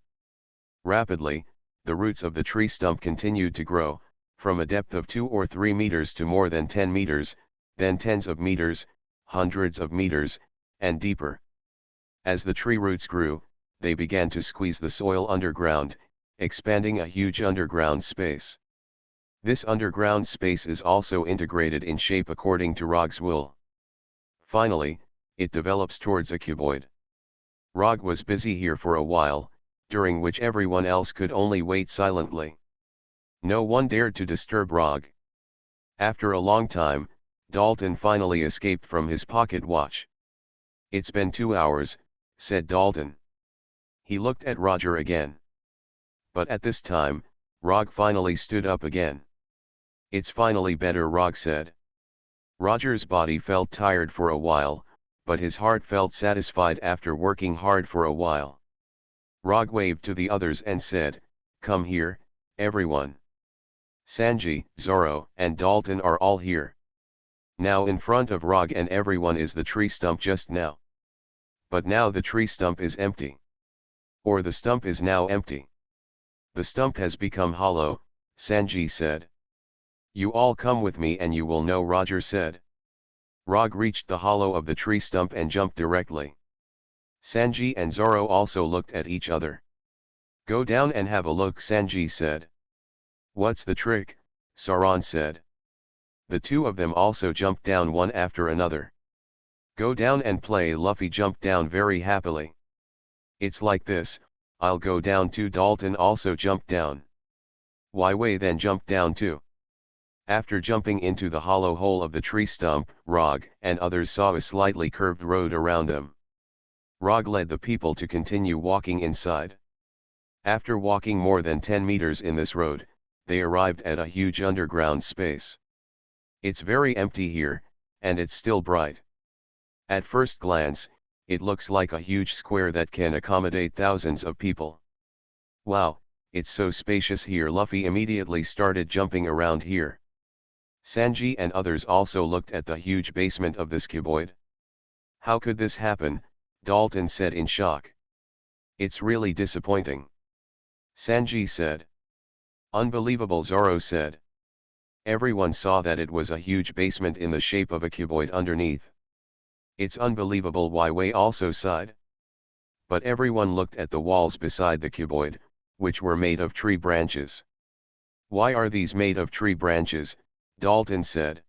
Rapidly, the roots of the tree stump continued to grow, from a depth of 2 or 3 meters to more than 10 meters, then tens of meters, hundreds of meters, and deeper. As the tree roots grew, they began to squeeze the soil underground, expanding a huge underground space. This underground space is also integrated in shape according to Rog's will. Finally, it develops towards a cuboid. Rog was busy here for a while, during which everyone else could only wait silently. No one dared to disturb Rog. After a long time, Dalton finally escaped from his pocket watch. "It's been 2 hours," said Dalton. He looked at Roger again. But at this time, Rog finally stood up again. "It's finally better," Rog said. Roger's body felt tired for a while, but his heart felt satisfied after working hard for a while. Rog waved to the others and said, "Come here, everyone. Sanji, Zoro, and Dalton are all here." Now in front of Rog and everyone is the tree stump just now. But now the tree stump is empty. Or the stump is now empty. "The stump has become hollow," Sanji said. "You all come with me and you will know," Roger said. Rog reached the hollow of the tree stump and jumped directly. Sanji and Zoro also looked at each other. "Go down and have a look," Sanji said. "What's the trick?" Sauron said. The two of them also jumped down one after another. "Go down and play." Luffy jumped down very happily. "It's like this, I'll go down too." Dalton also jumped down. Wei then jumped down too. After jumping into the hollow hole of the tree stump, Rog and others saw a slightly curved road around them. Rog led the people to continue walking inside. After walking more than 10 meters in this road, they arrived at a huge underground space. It's very empty here, and it's still bright. At first glance, it looks like a huge square that can accommodate thousands of people. "Wow, it's so spacious here." Luffy immediately started jumping around here. Sanji and others also looked at the huge basement of this cuboid. "How could this happen?" Dalton said in shock. "It's really disappointing," Sanji said. "Unbelievable," Zoro said. Everyone saw that it was a huge basement in the shape of a cuboid underneath. "It's unbelievable," Wei also sighed. But everyone looked at the walls beside the cuboid, which were made of tree branches. "Why are these made of tree branches?" Dalton said.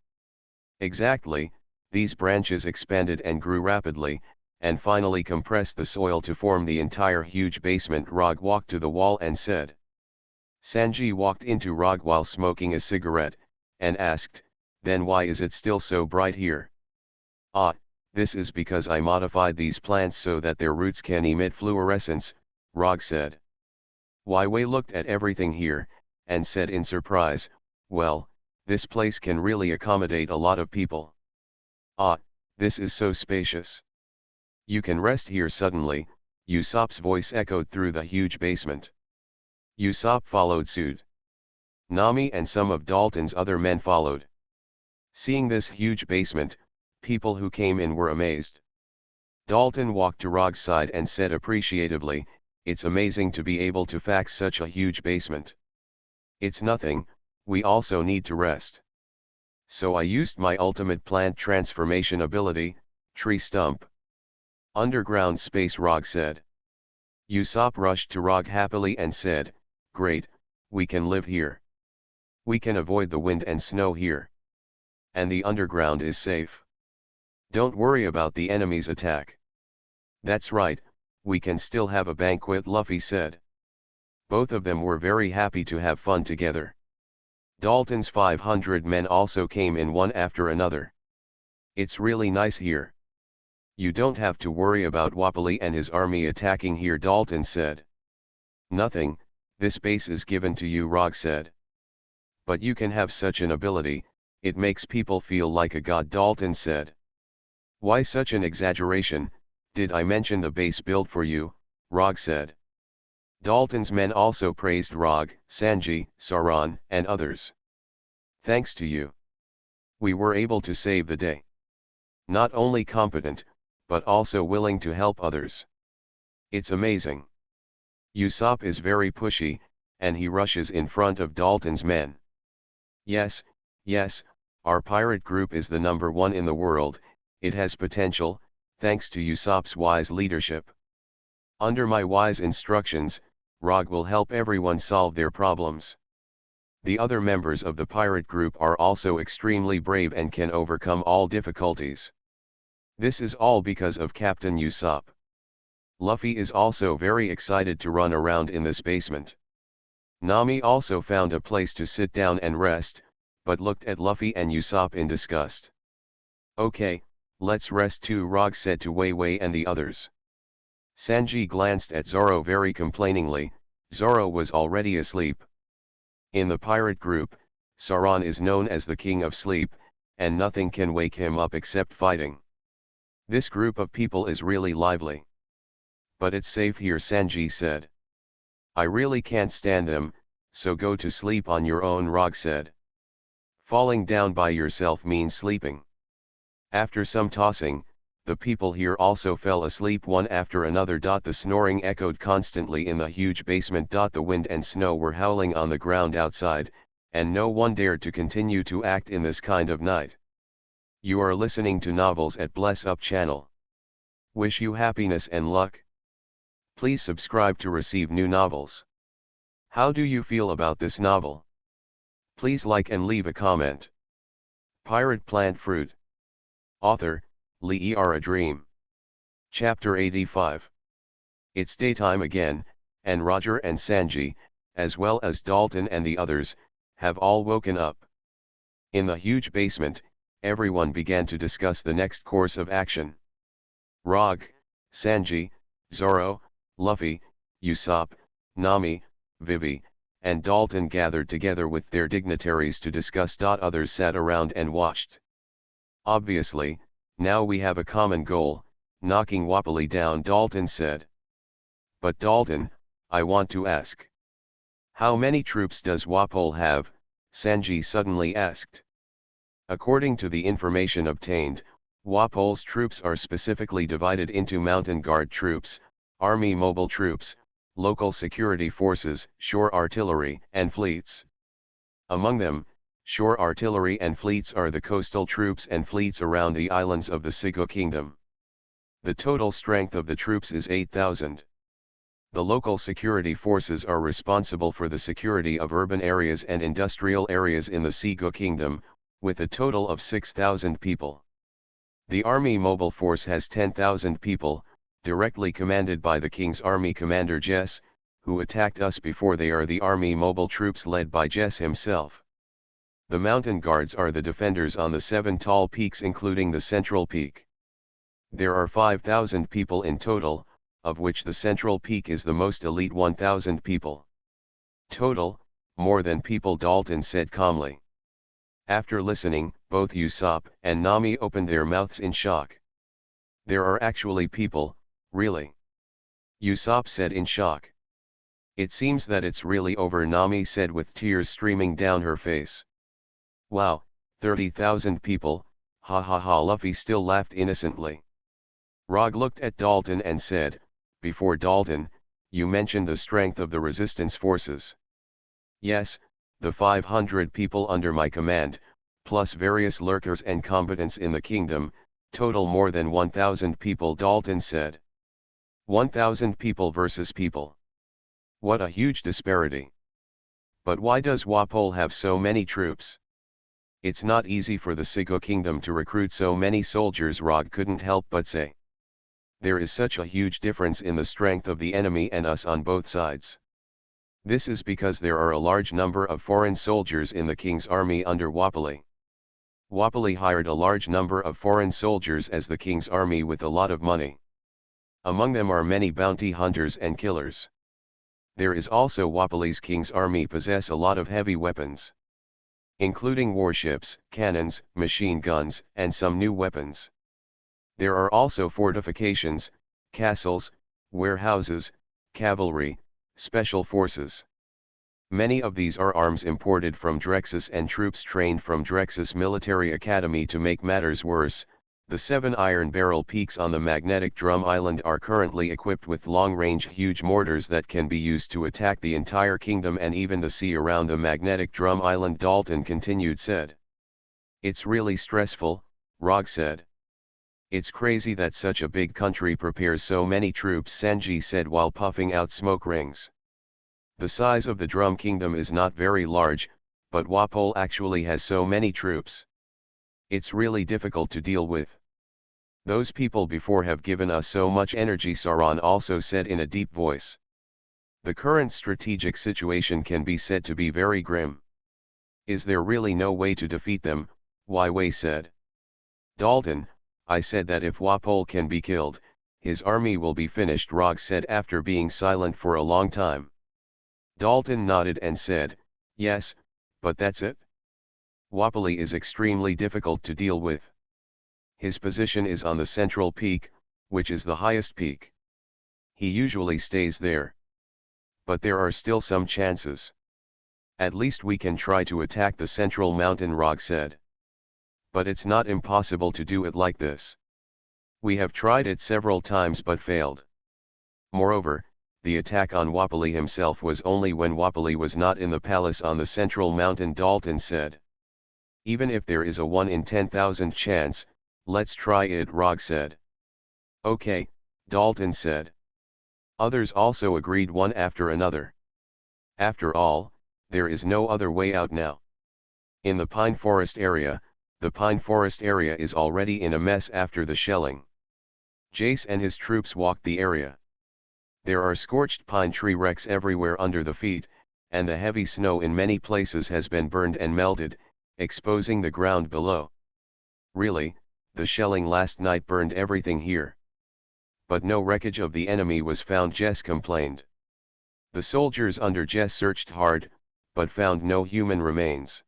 "Exactly, these branches expanded and grew rapidly, and finally compressed the soil to form the entire huge basement." Rog walked to the wall and said. Sanji walked into Rog while smoking a cigarette, and asked, "Then why is it still so bright here?" "Ah, this is because I modified these plants so that their roots can emit fluorescence," Rog said. Wei looked at everything here, and said in surprise, "Well, this place can really accommodate a lot of people. Ah, this is so spacious. You can rest here." Suddenly, Usopp's voice echoed through the huge basement. Usopp followed suit. Nami and some of Dalton's other men followed. Seeing this huge basement, people who came in were amazed. Dalton walked to Rog's side and said appreciatively, "It's amazing to be able to fax such a huge basement. It's nothing, we also need to rest. So I used my ultimate plant transformation ability, Tree Stump." "Underground space," Rog said. Usopp rushed to Rog happily and said, "Great, we can live here. We can avoid the wind and snow here. And the underground is safe. Don't worry about the enemy's attack." "That's right, we can still have a banquet," Luffy said. Both of them were very happy to have fun together. Dalton's 500 men also came in one after another. "It's really nice here. You don't have to worry about Wapoli and his army attacking here," Dalton said. "Nothing, this base is given to you," Rog said. "But you can have such an ability, it makes people feel like a god," Dalton said. "Why such an exaggeration? Did I mention the base built for you?" Rog said. Dalton's men also praised Rog, Sanji, Sauron, and others. "Thanks to you, we were able to save the day. Not only competent, but also willing to help others. It's amazing. Usopp is very pushy, and he rushes in front of Dalton's men. Yes, yes, our pirate group is the #1 in the world, it has potential, thanks to Usopp's wise leadership. Under my wise instructions, Rog will help everyone solve their problems. The other members of the pirate group are also extremely brave and can overcome all difficulties. This is all because of Captain Usopp. Luffy is also very excited to run around in this basement. Nami also found a place to sit down and rest, but looked at Luffy and Usopp in disgust. Okay, let's rest too, Rog said to Wei Wei and the others. Sanji glanced at Zoro very complainingly. Zoro was already asleep. In the pirate group, Sauron is known as the king of sleep, and nothing can wake him up except fighting. This group of people is really lively. But it's safe here, Sanji said. I really can't stand them, so go to sleep on your own, Rog said. Falling down by yourself means sleeping. After some tossing, the people here also fell asleep one after another. The snoring echoed constantly in the huge basement. The wind and snow were howling on the ground outside, and no one dared to continue to act in this kind of night. You are listening to Novels at Bless Up channel. Wish you happiness and luck. Please subscribe to receive new novels. How do you feel about this novel? Please like and leave a comment. Pirate Plant Fruit. Author, Lee A Dream. Chapter 85. It's daytime again, and Roger and Sanji, as well as Dalton and the others, have all woken up. In the huge basement, everyone began to discuss the next course of action. Rog, Sanji, Zoro, Luffy, Usopp, Nami, Vivi, and Dalton gathered together with their dignitaries to discuss. Others sat around and watched. Obviously, now we have a common goal, knocking Wapoli down, Dalton said. But Dalton, I want to ask. How many troops does Wapol have? Sanji suddenly asked. According to the information obtained, Wapol's troops are specifically divided into mountain guard troops, army mobile troops, local security forces, shore artillery, and fleets. Among them, shore artillery and fleets are the coastal troops and fleets around the islands of the Sigo Kingdom. The total strength of the troops is 8,000. The local security forces are responsible for the security of urban areas and industrial areas in the Sigo Kingdom, with a total of 6,000 people. The Army Mobile Force has 10,000 people, directly commanded by the King's Army Commander Jess, who attacked us before. They are the Army Mobile Troops led by Jess himself. The Mountain Guards are the defenders on the 7 tall peaks including the Central Peak. There are 5,000 people in total, of which the Central Peak is the most elite, 1,000 people. Total, more than people, Dalton said calmly. After listening, both Usopp and Nami opened their mouths in shock. There are actually people, really? Usopp said in shock. It seems that it's really over, Nami said with tears streaming down her face. Wow, 30,000 people, ha ha ha. Luffy still laughed innocently. Rog looked at Dalton and said, before Dalton, you mentioned the strength of the resistance forces. Yes, the 500 people under my command, plus various lurkers and combatants in the kingdom, total more than 1,000 people, Dalton said. 1,000 people versus people. What a huge disparity. But why does Wapol have so many troops? It's not easy for the Sigo Kingdom to recruit so many soldiers, Rog couldn't help but say. There is such a huge difference in the strength of the enemy and us on both sides. This is because there are a large number of foreign soldiers in the king's army under Wapoli. Wapoli hired a large number of foreign soldiers as the king's army with a lot of money. Among them are many bounty hunters and killers. There is also Wapoli's king's army possess a lot of heavy weapons, including warships, cannons, machine guns, and some new weapons. There are also fortifications, castles, warehouses, cavalry, special forces. Many of these are arms imported from Drexus and troops trained from Drexus Military Academy. To make matters worse, the 7 iron barrel peaks on the magnetic drum island are currently equipped with long-range huge mortars that can be used to attack the entire kingdom and even the sea around the magnetic drum island, Dalton continued said. It's really stressful, Rog said. It's crazy that such a big country prepares so many troops, Sanji said while puffing out smoke rings. The size of the Drum Kingdom is not very large, but Wapol actually has so many troops. It's really difficult to deal with. Those people before have given us so much energy, Sauron also said in a deep voice. The current strategic situation can be said to be very grim. Is there really no way to defeat them? Wei said. Dalton, I said that if Wapol can be killed, his army will be finished, Rog said after being silent for a long time. Dalton nodded and said, yes, but that's it. Wapoli is extremely difficult to deal with. His position is on the central peak, which is the highest peak. He usually stays there. But there are still some chances. At least we can try to attack the central mountain, Rog said. But it's not impossible to do it like this. We have tried it several times but failed. Moreover, the attack on Wapoli himself was only when Wapoli was not in the palace on the central mountain, Dalton said. Even if there is a 1 in 10,000 chance, let's try it, Rog said. Okay, Dalton said. Others also agreed one after another. After all, there is no other way out now. In the pine forest area, the pine forest area is already in a mess after the shelling. Jace and his troops walked the area. There are scorched pine tree wrecks everywhere under the feet, and the heavy snow in many places has been burned and melted, exposing the ground below. Really, the shelling last night burned everything here. But no wreckage of the enemy was found, Jess complained. The soldiers under Jess searched hard, but found no human remains.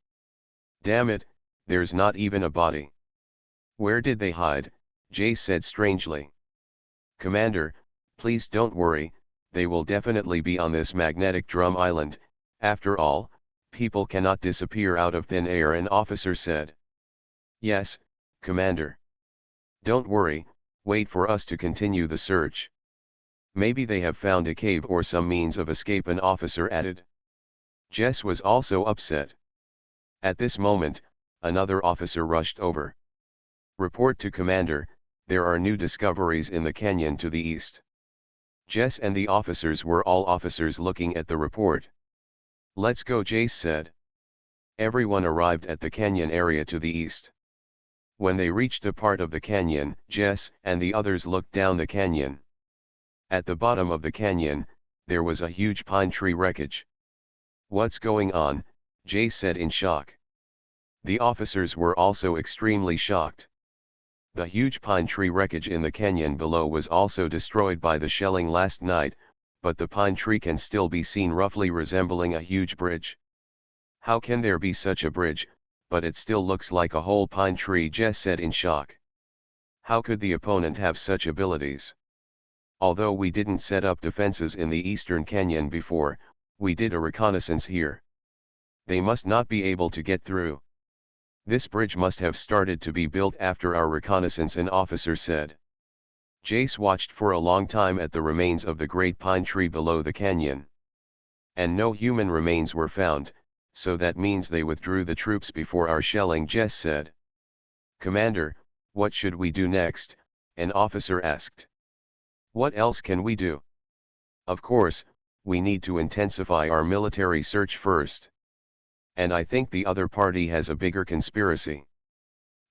Damn it, there's not even a body. Where did they hide? Jace said strangely. Commander, please don't worry, they will definitely be on this magnetic drum island. After all, people cannot disappear out of thin air, an officer said. Yes, Commander. Don't worry, wait for us to continue the search. Maybe they have found a cave or some means of escape, an officer added. Jess was also upset. At this moment, another officer rushed over. Report to Commander, there are new discoveries in the canyon to the east. Jess and the officers were all officers looking at the report. Let's go, Jace said. Everyone arrived at the canyon area to the east. When they reached a part of the canyon, Jess and the others looked down the canyon. At the bottom of the canyon, there was a huge pine tree wreckage. What's going on? Jace said in shock. The officers were also extremely shocked. The huge pine tree wreckage in the canyon below was also destroyed by the shelling last night, but the pine tree can still be seen roughly resembling a huge bridge. How can there be such a bridge, but it still looks like a whole pine tree? Jess said in shock. How could the opponent have such abilities? Although we didn't set up defenses in the eastern canyon before, we did a reconnaissance here. They must not be able to get through. This bridge must have started to be built after our reconnaissance, an officer said. Jace watched for a long time at the remains of the great pine tree below the canyon. And no human remains were found, so that means they withdrew the troops before our shelling, Jess said. Commander, what should we do next? An officer asked. What else can we do? Of course, we need to intensify our military search first. And I think the other party has a bigger conspiracy.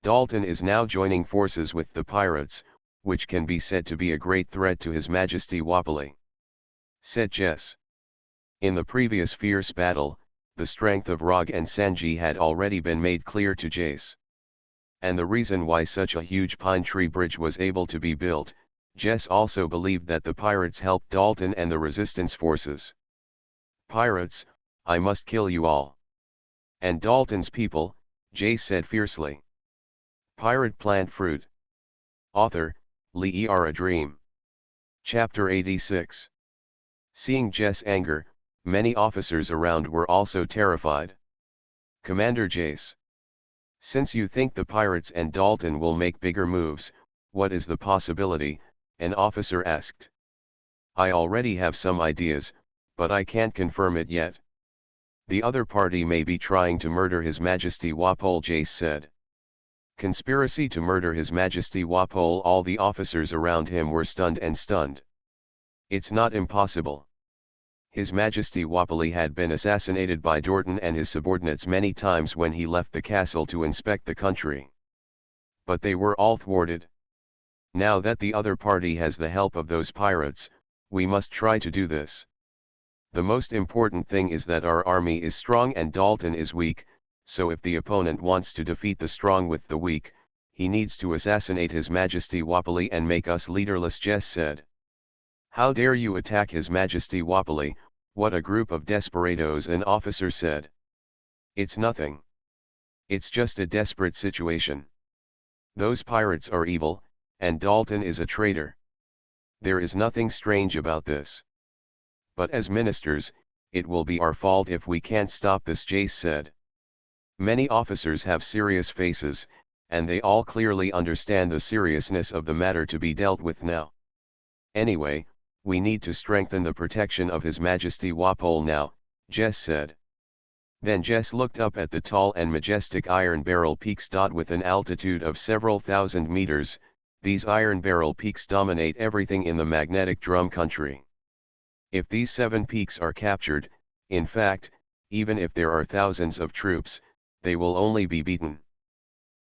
Dalton is now joining forces with the pirates, which can be said to be a great threat to His Majesty Wapoli, said Jess. In the previous fierce battle, the strength of Rog and Sanji had already been made clear to Jace. And the reason why such a huge pine tree bridge was able to be built, Jess also believed that the pirates helped Dalton and the resistance forces. Pirates, I must kill you all. And Dalton's people, Jace said fiercely. Pirate Plant Fruit. Author, Lee Er A Dream. Chapter 86. Seeing Jess' anger, many officers around were also terrified. Commander Jace. Since you think the pirates and Dalton will make bigger moves, what is the possibility? An officer asked. I already have some ideas, but I can't confirm it yet. The other party may be trying to murder His Majesty Wapol, Jace said. Conspiracy to murder His Majesty Wapol. All the officers around him were stunned. It's not impossible. His Majesty Wapoli had been assassinated by Dorton and his subordinates many times when he left the castle to inspect the country. But they were all thwarted. Now that the other party has the help of those pirates, we must try to do this. The most important thing is that our army is strong and Dalton is weak, so if the opponent wants to defeat the strong with the weak, he needs to assassinate His Majesty Wapoli and make us leaderless, Jess said. How dare you attack His Majesty Wapoli, what a group of desperados, an officer said. It's nothing. It's just a desperate situation. Those pirates are evil, and Dalton is a traitor. There is nothing strange about this. But as ministers, it will be our fault if we can't stop this, Jace said. Many officers have serious faces, and they all clearly understand the seriousness of the matter to be dealt with now. Anyway, we need to strengthen the protection of His Majesty Wapol now, Jess said. Then Jess looked up at the tall and majestic iron barrel peaks. With an altitude of several thousand meters, these iron barrel peaks dominate everything in the magnetic drum country. If these 7 peaks are captured, in fact, even if there are thousands of troops, they will only be beaten.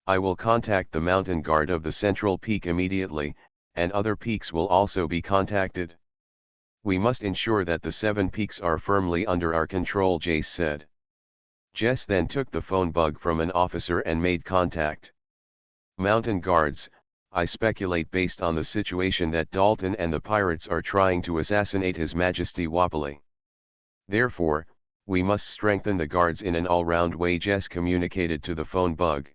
I will contact the mountain guard of the central peak immediately, and other peaks will also be contacted. We must ensure that the 7 peaks are firmly under our control, Jace said. Jess then took the phone bug from an officer and made contact. Mountain guards, I speculate based on the situation that Dalton and the pirates are trying to assassinate His Majesty Wapoli. Therefore, we must strengthen the guards in an all-round way, Jess communicated to the phone bug.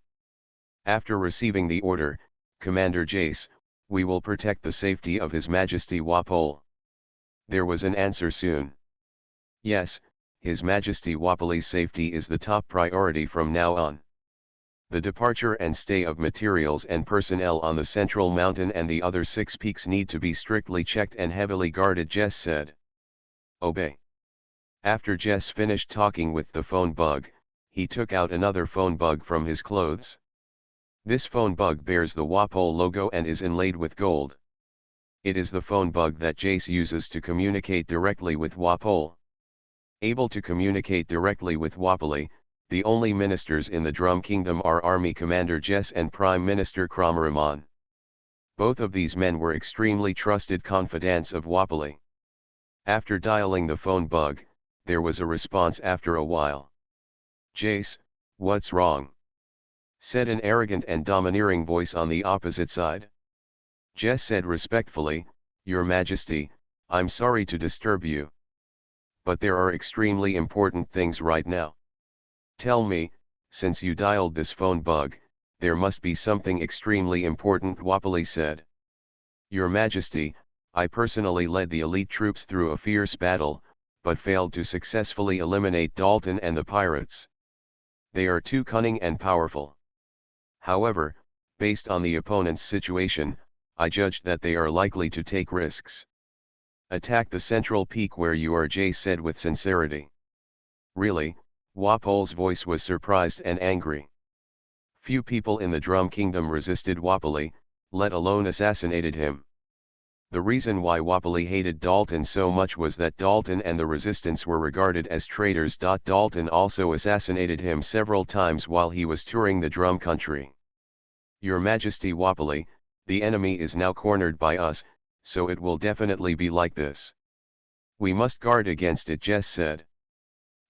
After receiving the order, Commander Jace, we will protect the safety of His Majesty Wapol. There was an answer soon. Yes, His Majesty Wapoli's safety is the top priority from now on. The departure and stay of materials and personnel on the central mountain and the other 6 peaks need to be strictly checked and heavily guarded, Jess said. Obey. After Jess finished talking with the phone bug, he took out another phone bug from his clothes. This phone bug bears the Wapol logo and is inlaid with gold. It is the phone bug that Jace uses to communicate directly with Wapol. Able to communicate directly with Wapoli, the only ministers in the Drum Kingdom are Army Commander Jess and Prime Minister Kramaraman. Both of these men were extremely trusted confidants of Wapoli. After dialing the phone bug, there was a response after a while. Jace, what's wrong? Said an arrogant and domineering voice on the opposite side. Jess said respectfully, Your Majesty, I'm sorry to disturb you. But there are extremely important things right now. Tell me, since you dialed this phone bug, there must be something extremely important, Wapoli said. Your Majesty, I personally led the elite troops through a fierce battle, but failed to successfully eliminate Dalton and the pirates. They are too cunning and powerful. However, based on the opponent's situation, I judged that they are likely to take risks. Attack the central peak where you are, Jace said with sincerity. Really? Wapol's voice was surprised and angry. Few people in the Drum Kingdom resisted Wapoli, let alone assassinated him. The reason why Wapoli hated Dalton so much was that Dalton and the resistance were regarded as traitors. Dalton also assassinated him several times while he was touring the Drum Country. Your Majesty Wapoli, the enemy is now cornered by us, so it will definitely be like this. We must guard against it, Jess said.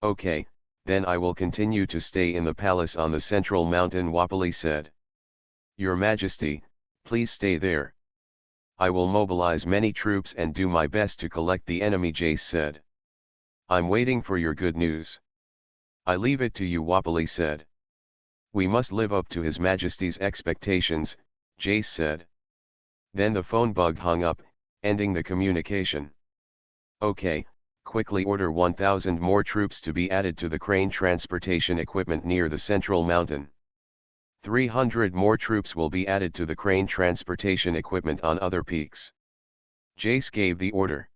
Okay, then I will continue to stay in the palace on the central mountain, Wapoli said. Your Majesty, please stay there. I will mobilize many troops and do my best to collect the enemy, Jace said. I'm waiting for your good news. I leave it to you, Wapoli said. We must live up to His Majesty's expectations, Jace said. Then the phone bug hung up, ending the communication. Okay, quickly order 1,000 more troops to be added to the crane transportation equipment near the central mountain. 300 more troops will be added to the crane transportation equipment on other peaks. Jace gave the order.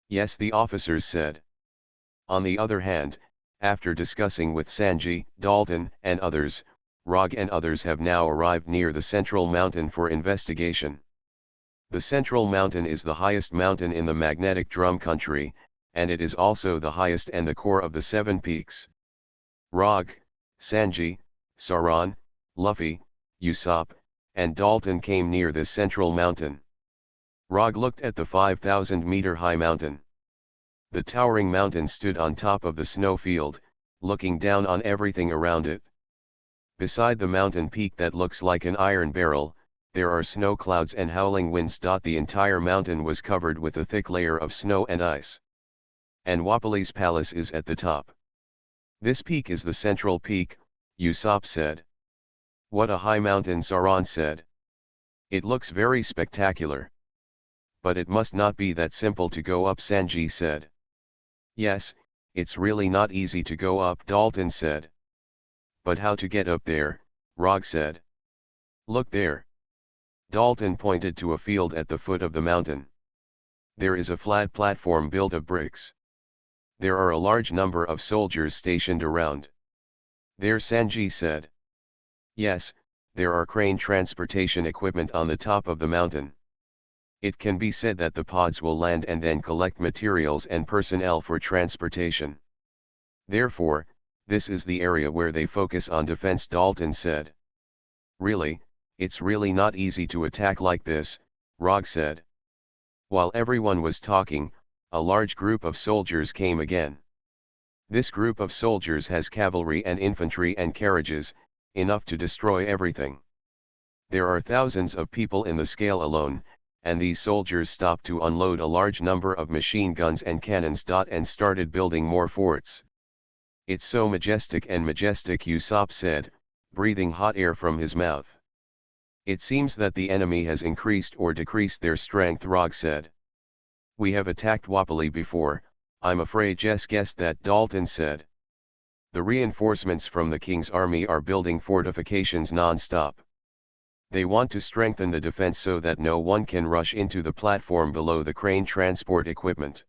Yes, the officers said. On the other hand, after discussing with Sanji, Dalton, and others, Rog and others have now arrived near the central mountain for investigation. The central mountain is the highest mountain in the magnetic drum country, and it is also the highest and the core of the 7 peaks. Rog, Sanji, Saran, Luffy, Usopp, and Dalton came near this central mountain. Rog looked at the 5,000-meter high mountain. The towering mountain stood on top of the snowfield, looking down on everything around it. Beside the mountain peak that looks like an iron barrel, there are snow clouds and howling winds. The entire mountain was covered with a thick layer of snow and ice. And Wapali's palace is at the top. This peak is the central peak, Usopp said. What a high mountain, Sauron said. It looks very spectacular. But it must not be that simple to go up, Sanji said. Yes, it's really not easy to go up, Dalton said. But how to get up there, Rog said. Look there. Dalton pointed to a field at the foot of the mountain. There is a flat platform built of bricks. There are a large number of soldiers stationed around. There, Sanji said. Yes, there are crane transportation equipment on the top of the mountain. It can be said that the pods will land and then collect materials and personnel for transportation. Therefore, this is the area where they focus on defense, Dalton said. Really, it's really not easy to attack like this, Rog said. While everyone was talking, a large group of soldiers came again. This group of soldiers has cavalry and infantry and carriages, enough to destroy everything. There are thousands of people in the scale alone, and these soldiers stopped to unload a large number of machine guns and cannons. And started building more forts. It's so majestic, Usopp said, breathing hot air from his mouth. It seems that the enemy has increased or decreased their strength, Rog said. We have attacked Wapali before, I'm afraid. Jess guessed that, Dalton said. The reinforcements from the king's army are building fortifications non-stop. They want to strengthen the defense so that no one can rush into the platform below the crane transport equipment.